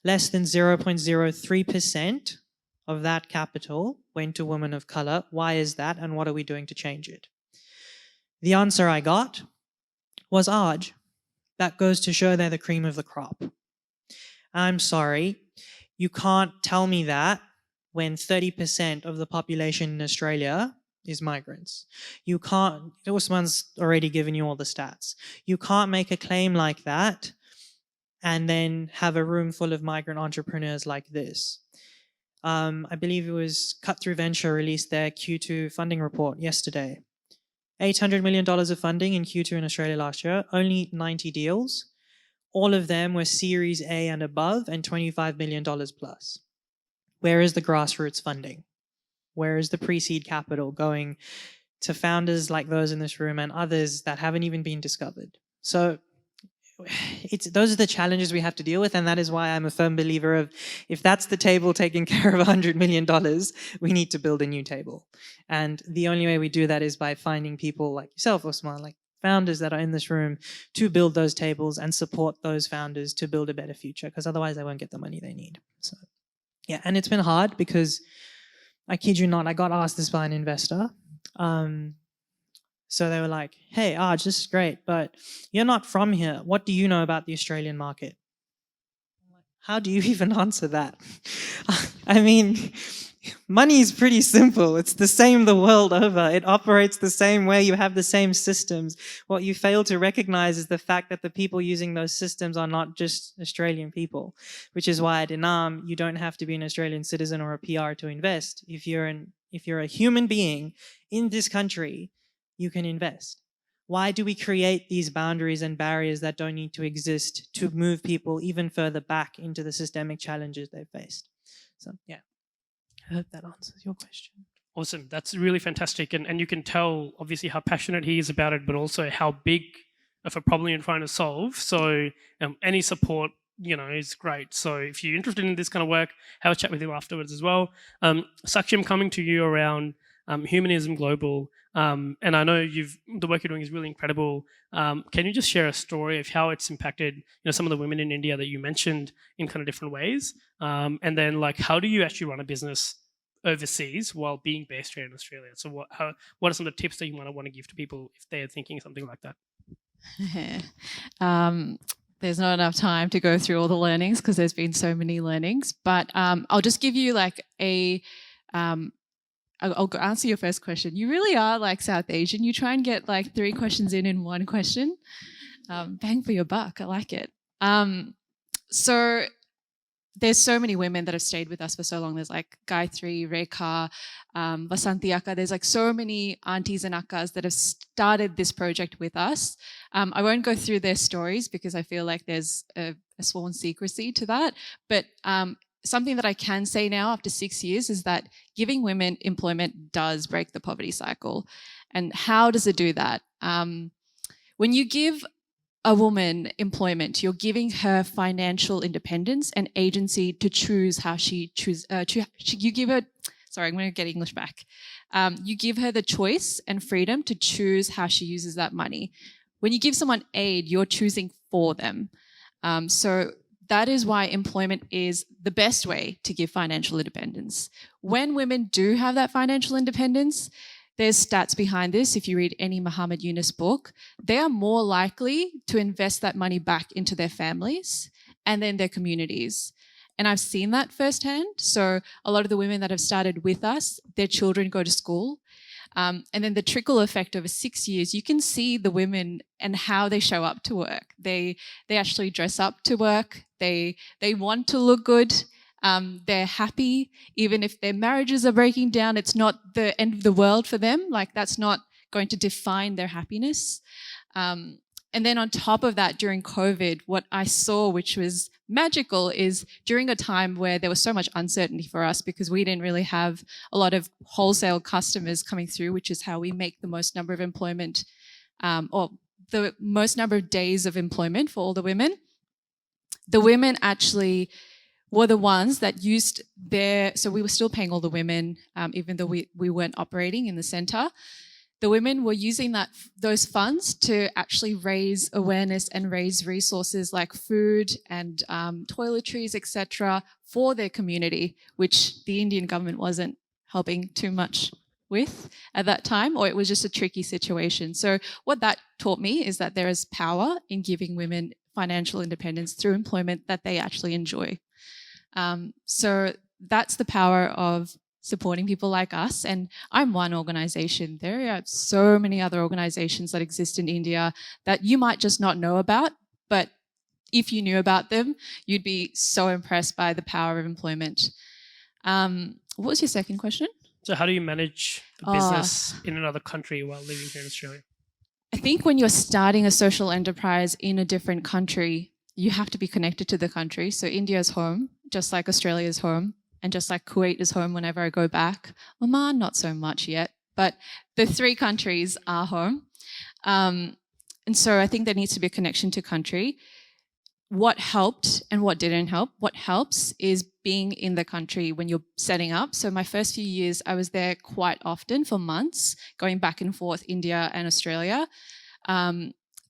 Less than 0.03% of that capital went to women of color. Why is that, and what are we doing to change it? The answer I got was Arj. That goes to show they're the cream of the crop. I'm sorry, you can't tell me that when 30% of the population in Australia is migrants. You can't, Usman's already given you all the stats. You can't make a claim like that and then have a room full of migrant entrepreneurs like this. I believe it was Cut Through Venture released their Q2 funding report yesterday. $800 million of funding in Q2 in Australia last year, only 90 deals. All of them were Series A and above and $25 million plus. Where is the grassroots funding? Where is the pre-seed capital going to founders like those in this room and others that haven't even been discovered? So those are the challenges we have to deal with, and that is why I'm a firm believer of, if that's the table taking care of $100 million, we need to build a new table. And the only way we do that is by finding people like yourself, Usman, like founders that are in this room, to build those tables and support those founders to build a better future, because otherwise they won't get the money they need. So yeah, and it's been hard because, I kid you not, I got asked this by an investor. So they were like, hey, Arj, this is great, but you're not from here. What do you know about the Australian market? How do you even answer that? I mean, money is pretty simple. It's the same the world over. It operates the same way. You have the same systems. What you fail to recognize is the fact that the people using those systems are not just Australian people, which is why at Inaam, you don't have to be an Australian citizen or a PR to invest. If you're a human being in this country, you can invest. Why do we create these boundaries and barriers that don't need to exist to move people even further back into the systemic challenges they've faced? So yeah, I hope that answers your question. Awesome. That's really fantastic. And you can tell, obviously, how passionate he is about it, but also how big of a problem you're trying to solve. So any support, is great. So if you're interested in this kind of work, have a chat with him afterwards as well. Sakshi, I'm coming to you around Humanism Global. And I know the work you're doing is really incredible. Can you just share a story of how it's impacted, some of the women in India that you mentioned in kind of different ways? And then, how do you actually run a business overseas while being based here in Australia? So what are some of the tips that you might want to give to people if they're thinking something like that? There's not enough time to go through all the learnings because there's been so many learnings. But I'll just give you I'll answer your first question. You really are like South Asian. You try and get 3 questions in one question. Bang for your buck. I like it. So there's so many women that have stayed with us for so long. There's Gayatri, Rekha, Vasanti Akka. There's so many aunties and akkas that have started this project with us. I won't go through their stories because I feel like there's a sworn secrecy to that. But something that I can say now after 6 years is that giving women employment does break the poverty cycle. And how does it do that? When you give a woman employment, you're giving her financial independence and agency to choose how you give her, sorry, I'm going to get English back. You give her the choice and freedom to choose how she uses that money. When you give someone aid, you're choosing for them. So that is why employment is the best way to give financial independence. When women do have that financial independence, there's stats behind this. If you read any Muhammad Yunus book, they are more likely to invest that money back into their families and then their communities. And I've seen that firsthand. So a lot of the women that have started with us, their children go to school. And then the trickle effect over 6 years, you can see the women and how they show up to work. They actually dress up to work. They want to look good. They're happy. Even if their marriages are breaking down, it's not the end of the world for them. Like, that's not going to define their happiness. And then on top of that, during COVID, what I saw, which was magical, is during a time where there was so much uncertainty for us because we didn't really have a lot of wholesale customers coming through, which is how we make the most number of employment, or the most number of days of employment for all the women. The women actually were the ones that used so we were still paying all the women, even though we weren't operating in the centre. The women were using those funds to actually raise awareness and raise resources like food and toiletries, etc., for their community, which the Indian government wasn't helping too much with at that time, or it was just a tricky situation. So what that taught me is that there is power in giving women financial independence through employment that they actually enjoy. So that's the power of supporting people like us. And I'm one organisation. There are so many other organisations that exist in India that you might just not know about, but if you knew about them, you'd be so impressed by the power of employment. What was your second question? So how do you manage the business in another country while living here in Australia? I think when you're starting a social enterprise in a different country, you have to be connected to the country. So India's home, just like Australia's home. And just like Kuwait is home whenever I go back. Oman, not so much yet, but the 3 countries are home. And so I think there needs to be a connection to country. What helped and what didn't help? What helps is being in the country when you're setting up. So my first few years, I was there quite often for months, going back and forth, India and Australia.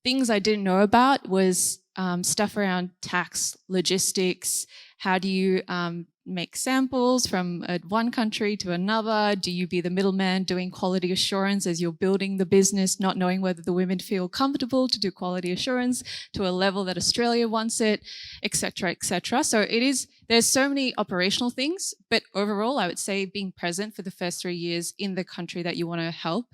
Things I didn't know about was stuff around tax, logistics. How do you make samples from one country to another? Do you be the middleman doing quality assurance as you're building the business, not knowing whether the women feel comfortable to do quality assurance to a level that Australia wants it, etc., etc. So there's so many operational things, but overall, I would say being present for the first 3 years in the country that you want to help,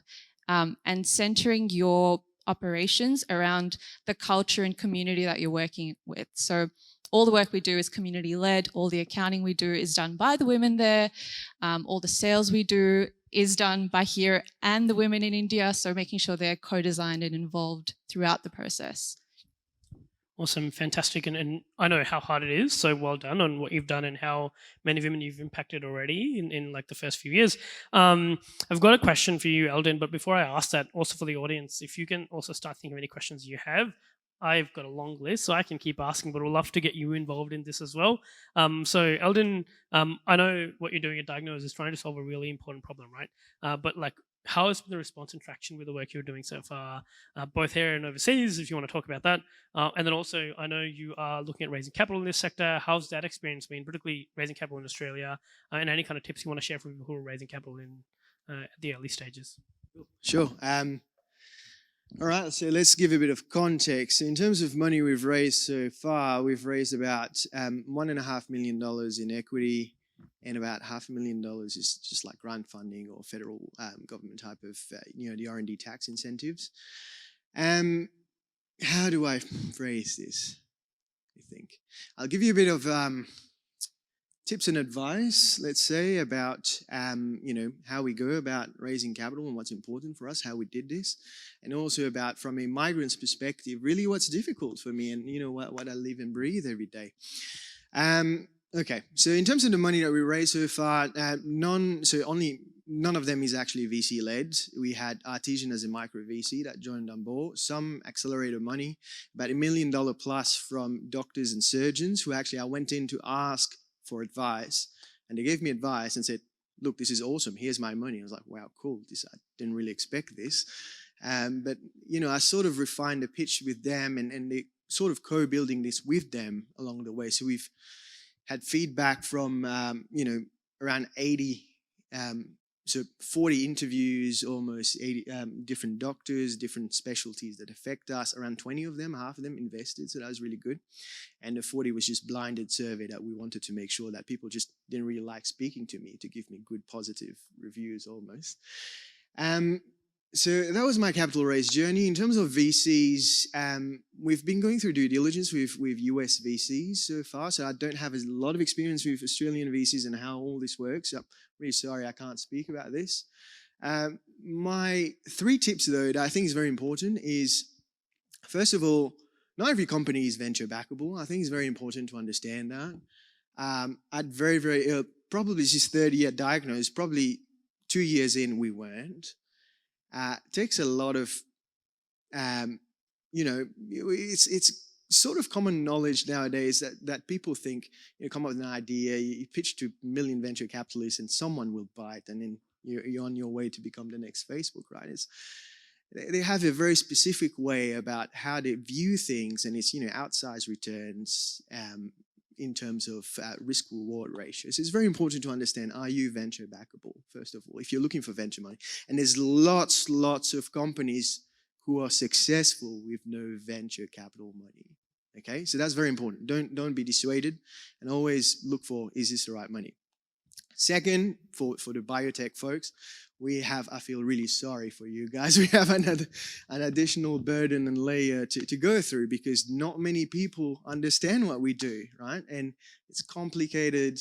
and centering your operations around the culture and community that you're working with. So all the work we do is community-led. All the accounting we do is done by the women there. All the sales we do is done by here and the women in India. So making sure they're co-designed and involved throughout the process. Awesome, fantastic. And I know how hard it is, so well done on what you've done and how many women you've impacted already in like the first few years. I've got a question for you, Eldin, but before I ask that, also for the audience, if you can also start thinking of any questions you have. I've got a long list, so I can keep asking, but we'd love to get you involved in this as well. So Eldin, I know what you're doing at Diagnose is trying to solve a really important problem, right? But like, how has the response and traction with the work you're doing so far, both here and overseas, if you want to talk about that? And then also, I know you are looking at raising capital in this sector. How's that experience been, particularly raising capital in Australia, and any kind of tips you want to share for people who are raising capital in at the early stages? Sure. All right, so let's give a bit of context. In terms of money we've raised so far, we've raised about $1.5 million in equity, and about $500,000 is just like grant funding or federal government type of, the R&D tax incentives. How do I phrase this, you think? I'll give you a bit of tips and advice, let's say, about how we go about raising capital and what's important for us, how we did this, and also about, from a migrant's perspective, really what's difficult for me and what I live and breathe every day. Okay, so in terms of the money that we raised so far, none of them is actually VC led. We had Arjun as a micro VC that joined on board. Some accelerator money, about $1 million plus from doctors and surgeons who actually I went in to ask for advice, and they gave me advice and said, look, this is awesome, here's my money. I was like, wow, cool, I didn't really expect this. But I sort of refined the pitch with them and they sort of co-building this with them along the way. So we've had feedback from, around 80 so 40 interviews, almost 80 different doctors, different specialties that affect us. Around 20 of them, half of them invested, so that was really good. And the 40 was just blinded survey that we wanted to make sure that people just didn't really like speaking to me to give me good positive reviews almost. So that was my capital raise journey. In terms of VCs, we've been going through due diligence with US VCs so far, so I don't have a lot of experience with Australian VCs and how all this works. I'm really sorry I can't speak about this. My 3 tips, though, that I think is very important is, first of all, not every company is venture backable. I think it's very important to understand that. At very probably just 30-year diagnosed, probably 2 years in, we weren't. Takes a lot of, it's sort of common knowledge nowadays that people think, come up with an idea, you pitch to a million venture capitalists and someone will buy it, and then you're on your way to become the next Facebook, right? They have a very specific way about how they view things, and it's, outsized returns in terms of risk-reward ratios. It's very important to understand, are you venture backable, first of all, if you're looking for venture money. And there's lots of companies who are successful with no venture capital money. Okay, so that's very important. Don't be dissuaded, and always look for, is this the right money? Second, for the biotech folks, we have, I feel really sorry for you guys, we have an additional burden and layer to go through, because not many people understand what we do, right? And it's complicated,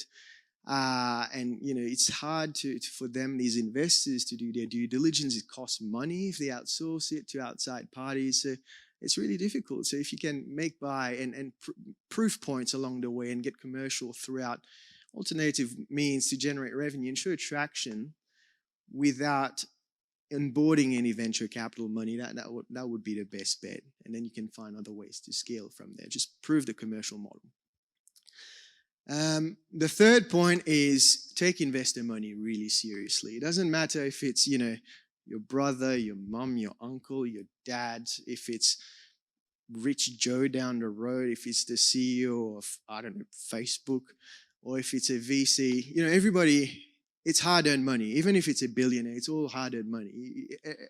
and it's hard for them, these investors, to do their due diligence. It costs money if they outsource it to outside parties, so it's really difficult. So if you can make and proof points along the way and get commercial throughout alternative means to generate revenue and show traction without onboarding any venture capital money, that would be the best bet. And then you can find other ways to scale from there. Just prove the commercial model. The third point is take investor money really seriously. It doesn't matter if it's, your brother, your mom, your uncle, your dad, if it's Rich Joe down the road, if it's the CEO of, I don't know, Facebook, or if it's a VC, everybody, it's hard-earned money. Even if it's a billionaire, it's all hard-earned money.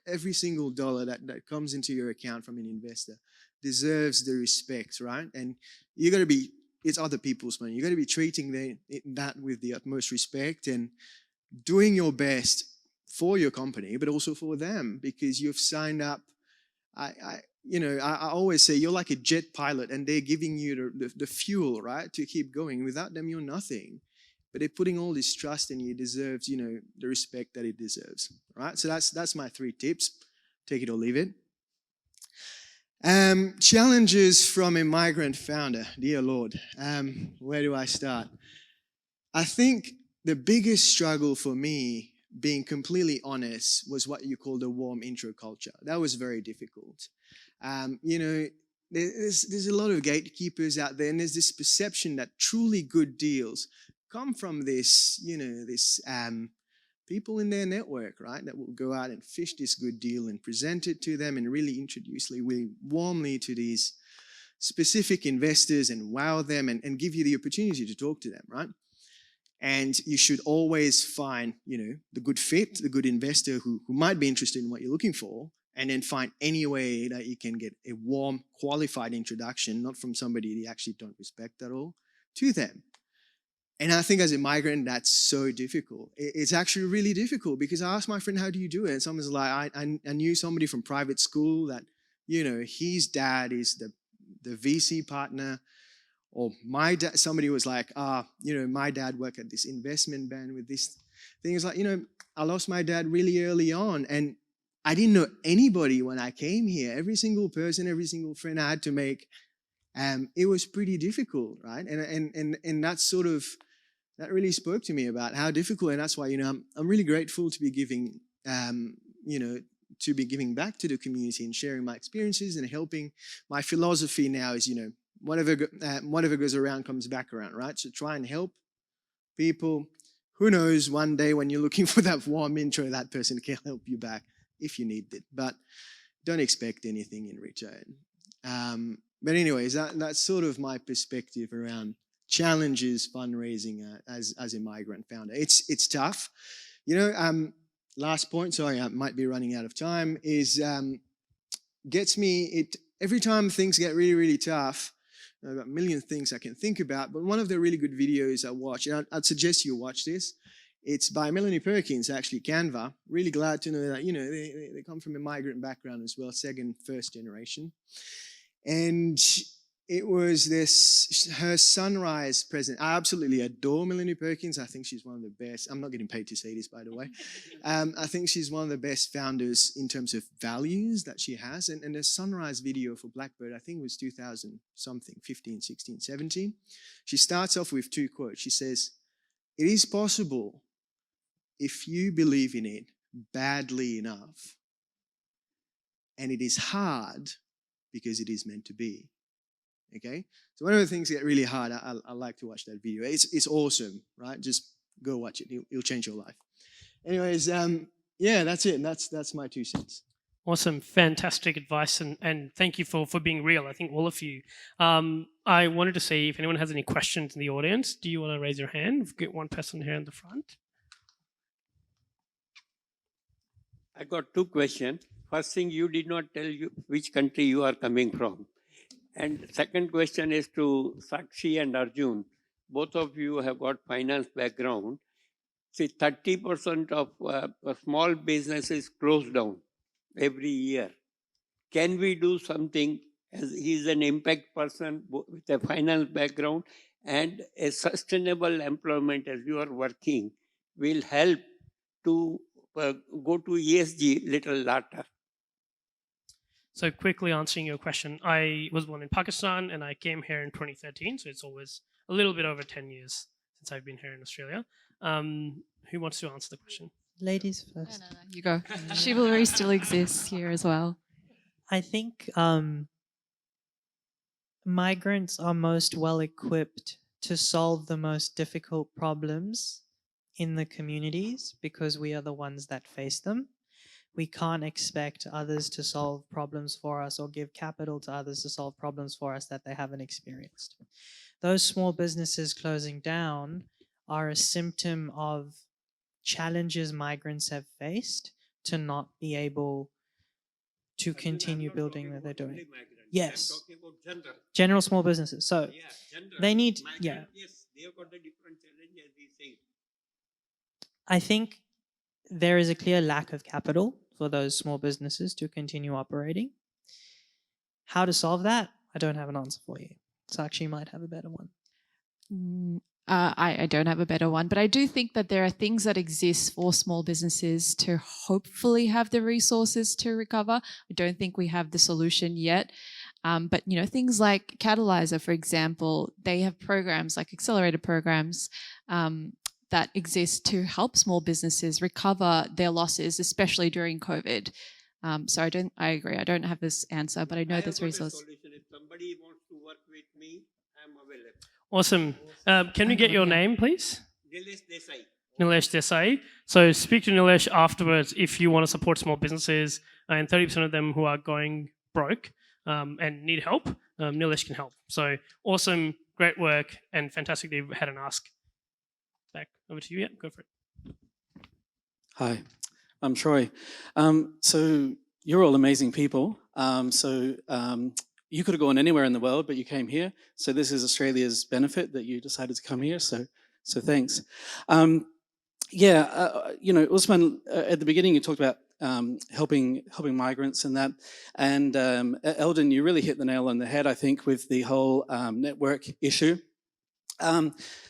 Every single dollar that comes into your account from an investor deserves the respect, right? And you got to be, it's other people's money. You got to be treating that with the utmost respect and doing your best for your company, but also for them, because you've signed up. I always say you're like a jet pilot, and they're giving you the fuel, right, to keep going. Without them, you're nothing. But they're putting all this trust in you. It deserves, the respect that it deserves, right? So that's my 3 tips. Take it or leave it. Challenges from a migrant founder. Dear Lord, where do I start? I think the biggest struggle for me, being completely honest, was what you call the warm intro culture. That was very difficult. There's a lot of gatekeepers out there, and there's this perception that truly good deals come from this, people in their network, right, that will go out and fish this good deal and present it to them and really introduce really warmly to these specific investors and wow them and give you the opportunity to talk to them, right? And you should always find, the good fit, the good investor who might be interested in what you're looking for, and then find any way that you can get a warm, qualified introduction, not from somebody you actually don't respect at all, to them. And I think as a migrant, that's so difficult. It's actually really difficult, because I asked my friend, how do you do it? And someone's like, I knew somebody from private school that, his dad is the VC partner. Or my dad, somebody was like, my dad worked at this investment bank with this thing. It's like, I lost my dad really early on, and I didn't know anybody when I came here. Every single person, every single friend I had to make, it was pretty difficult, right? And that really spoke to me about how difficult, and that's why, I'm really grateful to be giving, back to the community and sharing my experiences and helping. My philosophy now is, whatever goes around comes back around, right? So try and help people. Who knows, one day when you're looking for that warm intro, that person can help you back if you need it. But don't expect anything in return. But anyways, that's sort of my perspective around challenges fundraising as a migrant founder. It's tough. last point, sorry, I might be running out of time, is gets me, every time things get really, really tough, I've got a million things I can think about, but one of the really good videos I watch, and I'd suggest you watch this, it's by Melanie Perkins, actually, Canva. Really glad to know that, you know, they come from a migrant background as well, first generation. And it was her sunrise present. I absolutely adore Melanie Perkins. I think she's one of the best. I'm not getting paid to say this, by the way. I think she's one of the best founders in terms of values that she has. And the sunrise video for Blackbird, I think it was 2000 something, 15, 16, 17. She starts off with 2 quotes. She says, "It is possible if you believe in it badly enough, and it is hard because it is meant to be." Okay, so one of the things that get really hard, I like to watch that video. It's awesome, right? Just go watch it. It'll change your life. Anyways, yeah, that's it. And that's my 2 cents. Awesome, fantastic advice, and thank you for being real. I think all of you. I wanted to see if anyone has any questions in the audience. Do you want to raise your hand? We've got one person here in the front. I got 2 questions. First thing, you did not tell you which country you are coming from. And second question is to Sakshi and Arjun. Both of you have got finance background. See, 30% of small businesses close down every year. Can we do something, as he's an impact person with a finance background and a sustainable employment as you are working will help to go to ESG little later? So quickly answering your question, I was born in Pakistan and I came here in 2013, so it's always a little bit over 10 years since I've been here in Australia. Who wants to answer the question? Ladies first. No, you go. Chivalry still exists here as well. I think migrants are most well equipped to solve the most difficult problems in the communities because we are the ones that face them. We can't expect others to solve problems for us or give capital to others to solve problems for us that they haven't experienced. Those small businesses closing down are a symptom of challenges migrants have faced to not be able to continue building that they're doing. Yes. I'm talking about General small businesses. So they need, migrant, yes, they have got a different challenge as we say. I think there is a clear lack of capital for those small businesses to continue operating. How to solve that? I don't have an answer for you. Sakshi might have a better one. I don't have a better one, but I do think that there are things that exist for small businesses to hopefully have the resources to recover. I don't think we have the solution yet. But, you know, things like Catalysr, for example, they have programs like accelerator programs that exist to help small businesses recover their losses, especially during COVID. So I agree. I don't have this answer, but I know there's resources. If somebody wants to work with me, I'm available. Awesome. Can we get your name, please? Nilesh Desai. Nilesh Desai. So speak to Nilesh afterwards if you want to support small businesses and 30% of them who are going broke and need help. Nilesh can help. So awesome, great work, and fantastic that you had an ask. Back over to you. Yeah, go for it. Hi, I'm Troy. So you're all amazing people. You could have gone anywhere in the world, but you came here. So this is Australia's benefit that you decided to come here. So thanks. You know, Usman, at the beginning you talked about helping migrants and that. And Eldin, you really hit the nail on the head, I think, with the whole network issue.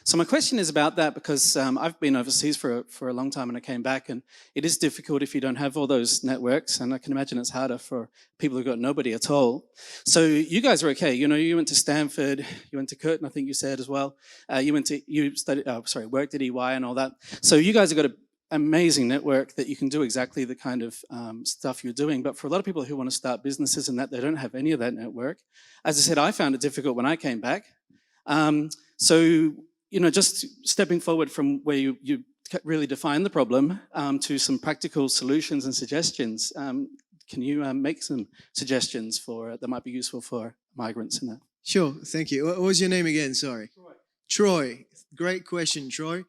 So my question is about that because I've been overseas for a long time and I came back, and it is difficult if you don't have all those networks, and I can imagine it's harder for people who've got nobody at all. So you guys are okay. You know, you went to Stanford, you went to Curtin, I think you said as well. Worked at EY and all that. So you guys have got an amazing network that you can do exactly the kind of stuff you're doing. But for a lot of people who want to start businesses and that, they don't have any of that network. As I said, I found it difficult when I came back. So, you know, just stepping forward from where you really define the problem to some practical solutions and suggestions, can you make some suggestions that might be useful for migrants in that? Sure, thank you. What was your name again? Sorry. Troy. Great question, Troy.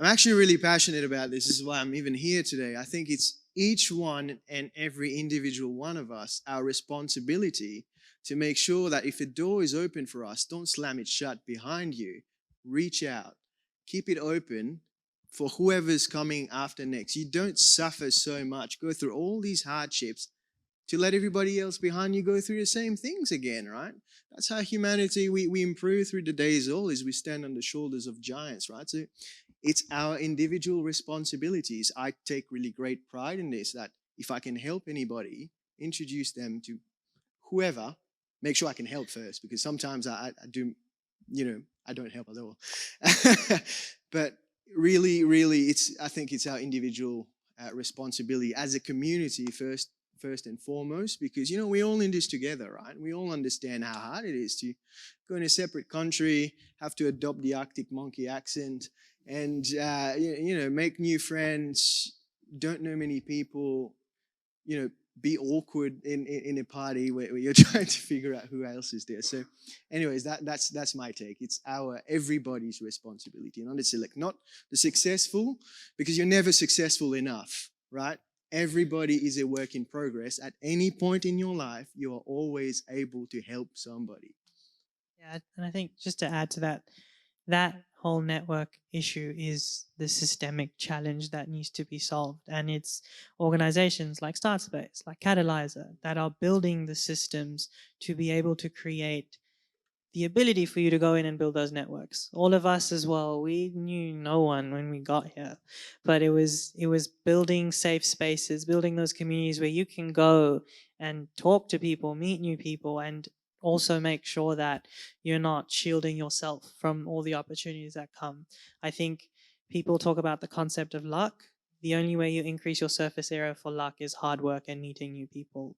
I'm actually really passionate about this. This is why I'm even here today. I think it's each one and every individual one of us, our responsibility to make sure that if a door is open for us, don't slam it shut behind you. Reach out, keep it open for whoever's coming after next. You don't suffer so much, go through all these hardships to let everybody else behind you go through the same things again, right? That's how humanity, we improve through the days all, is we stand on the shoulders of giants, right? So it's our individual responsibilities. I take really great pride in this, that if I can help anybody, introduce them to whoever, make sure I can help first, because sometimes I do, I don't help at all. But really, I think it's our individual responsibility as a community first and foremost, because we're all in this together, right? We all understand how hard it is to go in a separate country, have to adopt the Arctic monkey accent, and make new friends, don't know many people, be awkward in a party where you're trying to figure out who else is there. So anyways, that's my take. It's everybody's responsibility, not the successful, because you're never successful enough, right? Everybody is a work in progress. At any point in your life, you are always able to help somebody. Yeah, and I think just to add to that, that whole network issue is the systemic challenge that needs to be solved. And it's organizations like StartSpace, like Catalysr, that are building the systems to be able to create the ability for you to go in and build those networks. All of us as well, we knew no one when we got here, but it was building safe spaces, building those communities where you can go and talk to people, meet new people, and also make sure that you're not shielding yourself from all the opportunities that come. I think people talk about the concept of luck. The only way you increase your surface area for luck is hard work and meeting new people.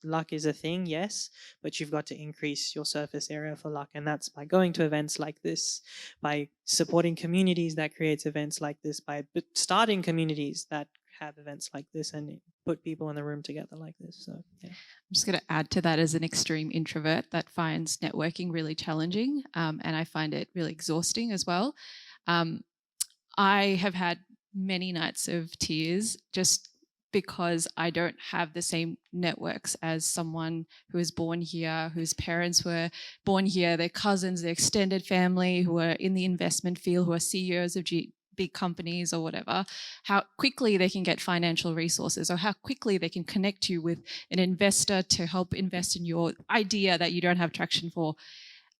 Luck is a thing, yes, but you've got to increase your surface area for luck. And that's by going to events like this, by supporting communities that creates events like this, by starting communities that have events like this and put people in the room together like this. So yeah. I'm just going to add to that, as an extreme introvert that finds networking really challenging, and I find it really exhausting as well. I have had many nights of tears just because I don't have the same networks as someone who was born here, whose parents were born here, their cousins, their extended family who are in the investment field, who are CEOs of big companies or whatever, how quickly they can get financial resources, or how quickly they can connect you with an investor to help invest in your idea that you don't have traction for.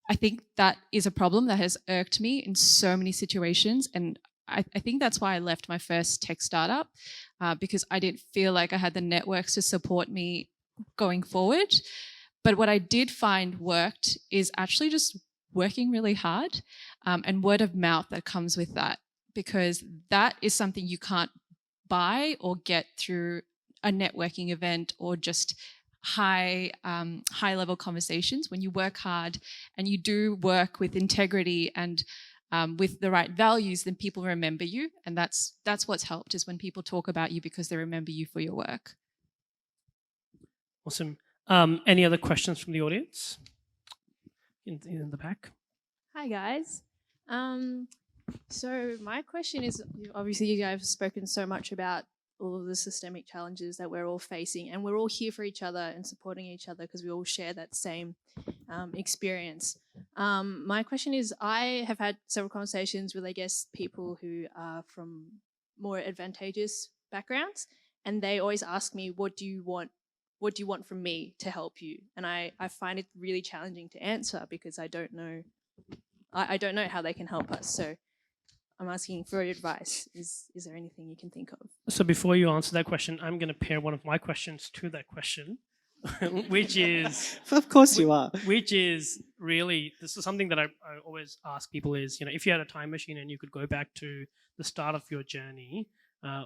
I think that is a problem that has irked me in so many situations. And I think that's why I left my first tech startup, because I didn't feel like I had the networks to support me going forward. But what I did find worked is actually just working really hard, and word of mouth that comes with that, because that is something you can't buy or get through a networking event or just high level conversations. When you work hard and you do work with integrity and with the right values, then people remember you. And that's what's helped, is when people talk about you because they remember you for your work. Awesome. Any other questions from the audience? In the back. Hi, guys. So my question is, obviously you guys have spoken so much about all of the systemic challenges that we're all facing, and we're all here for each other and supporting each other because we all share that same experience. My question is, I have had several conversations with, I guess, people who are from more advantageous backgrounds, and they always ask me, what do you want from me to help you? And I find it really challenging to answer because I don't know how they can help us. So I'm asking for advice. Is there anything you can think of? So before you answer that question, I'm going to pair one of my questions to that question, which is... Of course you are. Which is really, this is something that I always ask people is, if you had a time machine and you could go back to the start of your journey,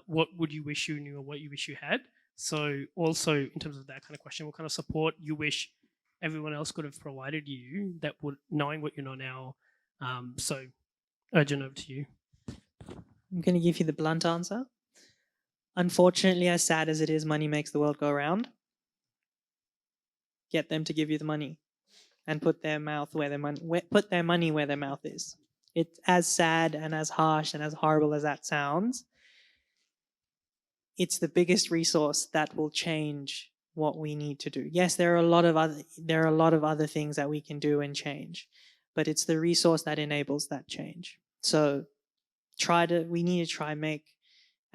what would you wish you knew or what you wish you had? So also in terms of that kind of question, what kind of support you wish everyone else could have provided you that would, knowing what you know now. So Arjun, over to you. I'm going to give you the blunt answer. Unfortunately, as sad as it is, money makes the world go round. Get them to give you the money and put their money where their mouth is. It's as sad and as harsh and as horrible as that sounds. It's the biggest resource that will change what we need to do. Yes, there are a lot of other things that we can do and change, but it's the resource that enables that change. So we need to try make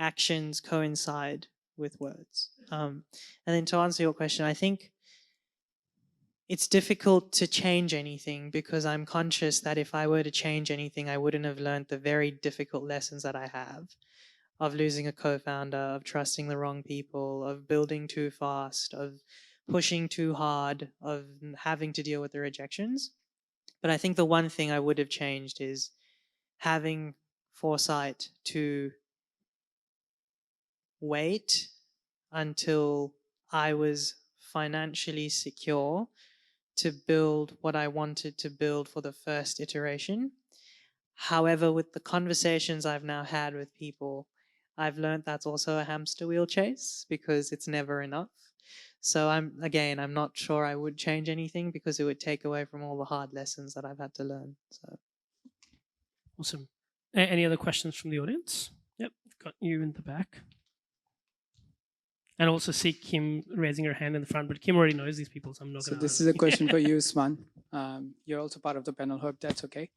actions coincide with words. And then to answer your question, I think it's difficult to change anything because I'm conscious that if I were to change anything, I wouldn't have learned the very difficult lessons that I have of losing a co-founder, of trusting the wrong people, of building too fast, of pushing too hard, of having to deal with the rejections. But I think the one thing I would have changed is having foresight to wait until I was financially secure to build what I wanted to build for the first iteration. However, with the conversations I've now had with people, I've learned that's also a hamster wheel chase because it's never enough. So I'm not sure I would change anything because it would take away from all the hard lessons that I've had to learn. So Awesome. Any other questions from the audience? Yep, got you in the back. And also see Kim raising her hand in the front, but Kim already knows these people, so I'm not going to. So this is a question for you, Usman. You're also part of the panel. Hope that's okay.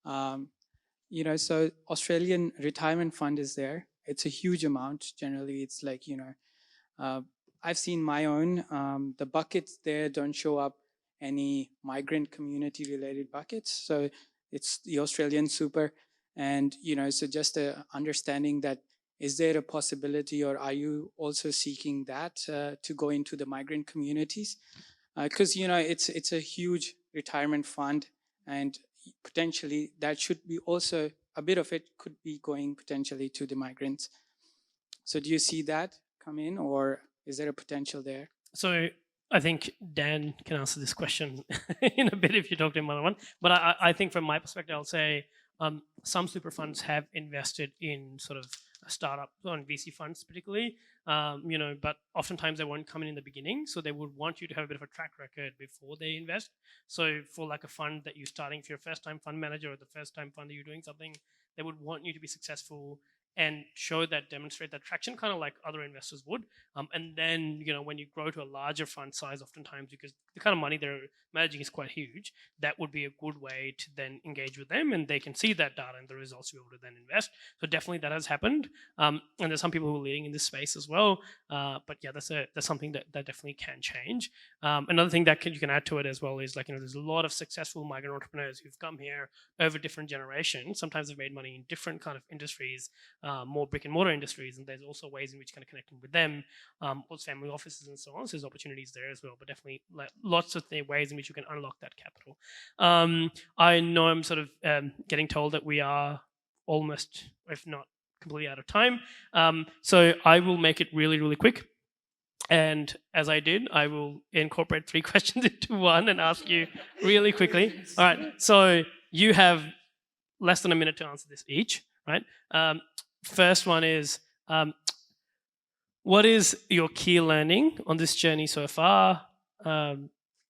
So Australian retirement fund is there. It's a huge amount. Generally, it's like, I've seen my own. The buckets there don't show up any migrant community related buckets. So it's the Australian super. And, so just a understanding that, is there a possibility, or are you also seeking that to go into the migrant communities? Because, it's a huge retirement fund, and potentially that should be also, a bit of it could be going potentially to the migrants. So do you see that come in, or is there a potential there? So I think Dan can answer this question in a bit if you talk to him one-on-one. But I think from my perspective, I'll say some super funds have invested in sort of a startup on VC funds particularly, but oftentimes they won't come in the beginning. So they would want you to have a bit of a track record before they invest. So for like a fund that you're starting, if you're a first-time fund manager or the first time fund that you're doing something, they would want you to be successful and demonstrate that traction, kind of like other investors would. And then, when you grow to a larger fund size, oftentimes, because the kind of money they're managing is quite huge, that would be a good way to then engage with them, and they can see that data and the results you're able to then invest. So definitely that has happened. And there's some people who are leading in this space as well. But yeah, that's something that definitely can change. Another thing that you can add to it as well is there's a lot of successful migrant entrepreneurs who've come here over different generations. Sometimes they've made money in different kind of industries, more brick and mortar industries, and there's also ways in which kind of connecting with them, also family offices and so on. So there's opportunities there as well, but definitely lots of ways in which you can unlock that capital. I know I'm sort of getting told that we are almost, if not completely out of time. So I will make it really, really quick. And as I did, I will incorporate 3 questions into one and ask you really quickly. All right, so you have less than a minute to answer this each, right? First one is, what is your key learning on this journey so far?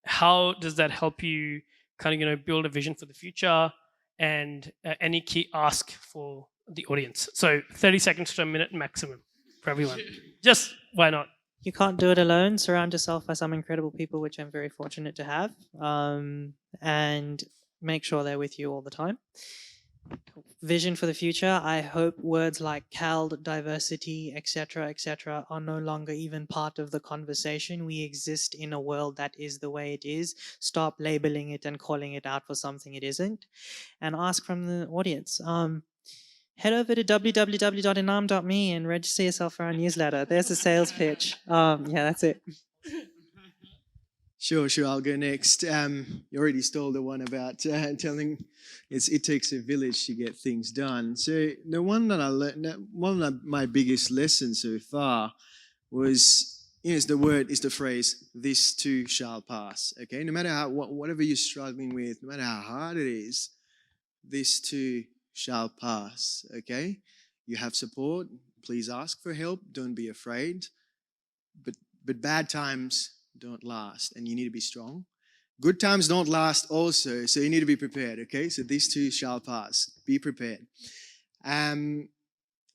How does that help you kind of, build a vision for the future? And any key ask for the audience? So 30 seconds to a minute maximum for everyone. Just, why not? you can't do it alone. Surround yourself by some incredible people, which I'm very fortunate to have, and make sure they're with you all the time. Vision for the future. I hope words like CALD, diversity, etc., are no longer even part of the conversation. We exist in a world that is the way it is. Stop labeling it and calling it out for something it isn't. And ask from the audience. Head over to www.inaam.me and register yourself for our newsletter. There's a sales pitch. Yeah, that's it. Sure, I'll go next. You already stole the one about telling it takes a village to get things done. So the one that I learned, one of my biggest lessons so far was, is the phrase, this too shall pass. Okay, no matter whatever you're struggling with, no matter how hard it is, this too shall pass. Okay, you have support. Please ask for help. Don't be afraid. But bad times don't last, and you need to be strong. Good times don't last also, so you need to be prepared, okay? So these too shall pass. Be prepared.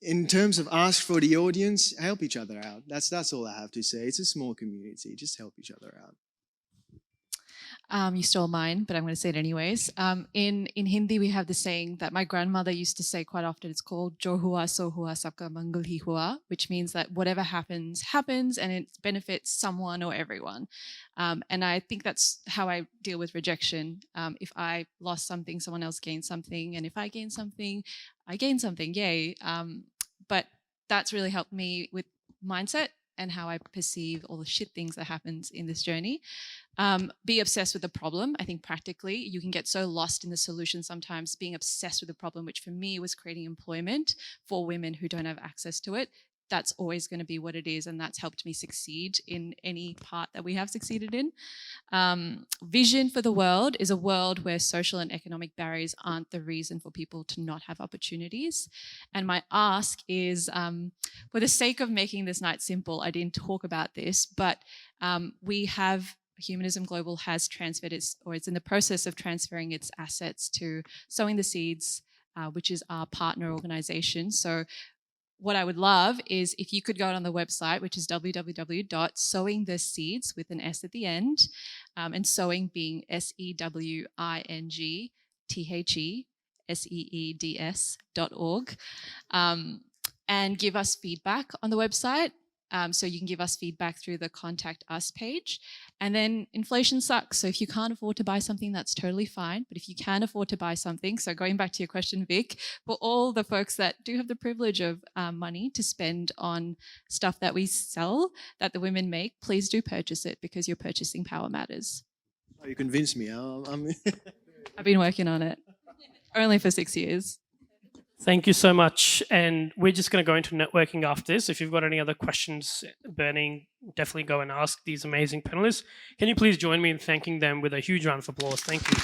In terms of ask for the audience, help each other out. That's all I have to say. It's a small community. Just help each other out. You stole mine, but I'm going to say it anyways. In Hindi, we have the saying that my grandmother used to say quite often. It's called "Jo hua so hua, sabka mangal hi hua," which means that whatever happens, happens, and it benefits someone or everyone. And I think that's how I deal with rejection. If I lost something, someone else gained something, and if I gain something, I gain something. Yay! But that's really helped me with mindset and how I perceive all the shit things that happens in this journey. Be obsessed with the problem. I think practically you can get so lost in the solution sometimes, being obsessed with the problem, which for me was creating employment for women who don't have access to it. That's always going to be what it is, and that's helped me succeed in any part that we have succeeded in. Vision for the world is a world where social and economic barriers aren't the reason for people to not have opportunities. And my ask is, for the sake of making this night simple, I didn't talk about this, but we have Humanism Global has transferred its, or it's in the process of transferring its assets to Sowing the Seeds, which is our partner organization. So what I would love is if you could go on the website, which is www.sowingtheseeds with an S at the end, and sowing being SEWINGTHESEEDS.org, and give us feedback on the website. So you can give us feedback through the Contact Us page. And then inflation sucks. So if you can't afford to buy something, that's totally fine. But if you can afford to buy something, so going back to your question, Vic, for all the folks that do have the privilege of money to spend on stuff that we sell, that the women make, please do purchase it because your purchasing power matters. Oh, you convinced me. I've been working on it, only for 6 years. Thank you so much. And we're just going to go into networking after this. If you've got any other questions burning, definitely go and ask these amazing panelists. Can you please join me in thanking them with a huge round of applause? Thank you.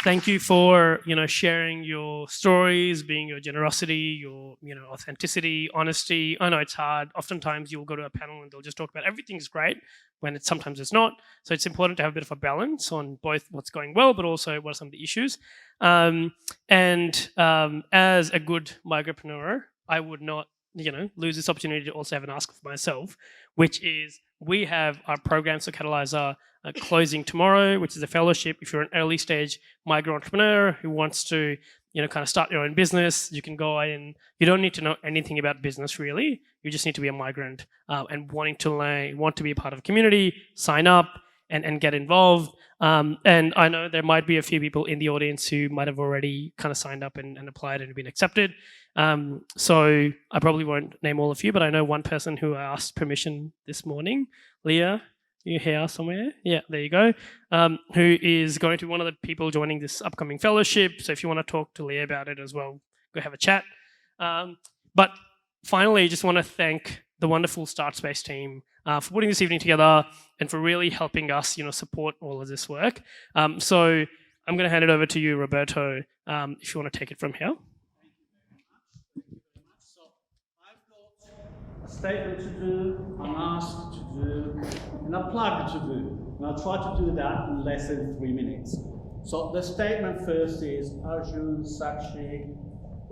Thank you for, sharing your stories, being your generosity, your, authenticity, honesty. I know it's hard. Oftentimes you'll go to a panel and they'll just talk about everything's great when sometimes it's not. So it's important to have a bit of a balance on both what's going well, but also what are some of the issues. As a good migrapreneur, I would not, lose this opportunity to also have an ask for myself, which is we have our programs for Catalysr closing tomorrow, which is a fellowship. If you're an early stage migrant entrepreneur who wants to, kind of start your own business, you can go in. You don't need to know anything about business really. You just need to be a migrant and wanting to learn, want to be a part of a community, sign up and get involved. And I know there might be a few people in the audience who might have already kind of signed up and applied and been accepted. So I probably won't name all of you, but I know one person who asked permission this morning, Leah. You here somewhere? Yeah, there you go. Who is going to be one of the people joining this upcoming fellowship. So if you want to talk to Leah about it as well, go have a chat. But finally, I just want to thank the wonderful StartSpace team for putting this evening together and for really helping us, support all of this work. So I'm going to hand it over to you, Roberto, if you want to take it from here. Statement to do, an ask to do, and a plug to do. And I'll try to do that in less than 3 minutes. So the statement first is, Arjun, Sakshi,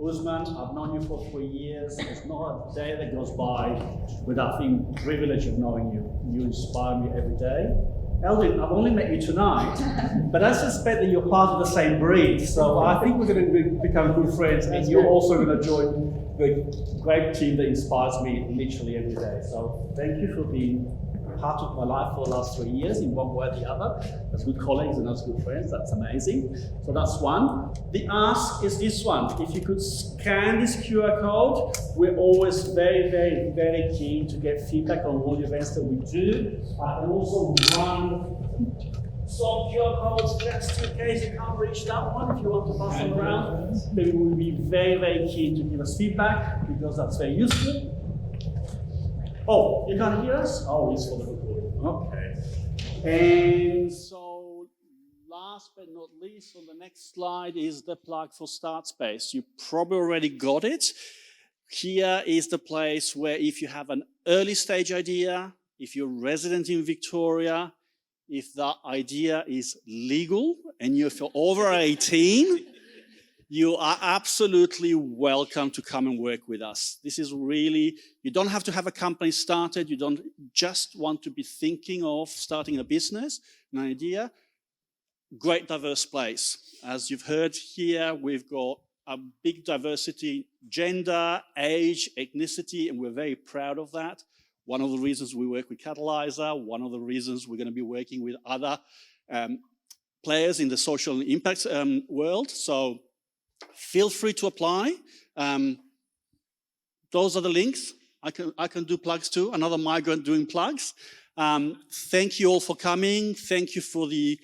Usman, I've known you for 3 years. There's not a day that goes by without the privilege of knowing you. You inspire me every day. Eldin, I've only met you tonight, but I suspect that you're part of the same breed. So I think we're going to become good friends, and you're also going to join the great team that inspires me literally every day. So thank you for being part of my life for the last 3 years in one way or the other, as good colleagues and as good friends. That's amazing. So that's one. The ask is this one. If you could scan this QR code, we're always very, very, very keen to get feedback on all the events that we do. I can also run some QR codes just in case you can't reach that one. If you want to pass them around, then we'll be very, very keen to give us feedback because that's very useful. Oh, you can't hear us? Oh, it's for the recording. Okay. And so, last but not least, on the next slide is the plug for StartSpace. You probably already got it. Here is the place where if you have an early stage idea, if you're resident in Victoria, if that idea is legal and you're over 18, you are absolutely welcome to come and work with us. This is really, you don't have to have a company started. You don't just want to be thinking of starting a business, an idea. Great diverse place. As you've heard here, we've got a big diversity, gender, age, ethnicity, and we're very proud of that. One of the reasons we work with Catalysr, one of the reasons we're going to be working with other players in the social impact world. So feel free to apply. Those are the links. I can do plugs too. Another migrant doing plugs. Thank you all for coming. Thank you for the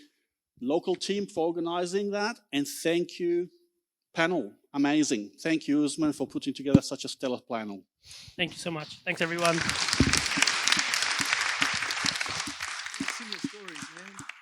local team for organizing that. And thank you, panel. Amazing. Thank you, Usman, for putting together such a stellar panel. Thank you so much. Thanks, everyone. Similar stories, man.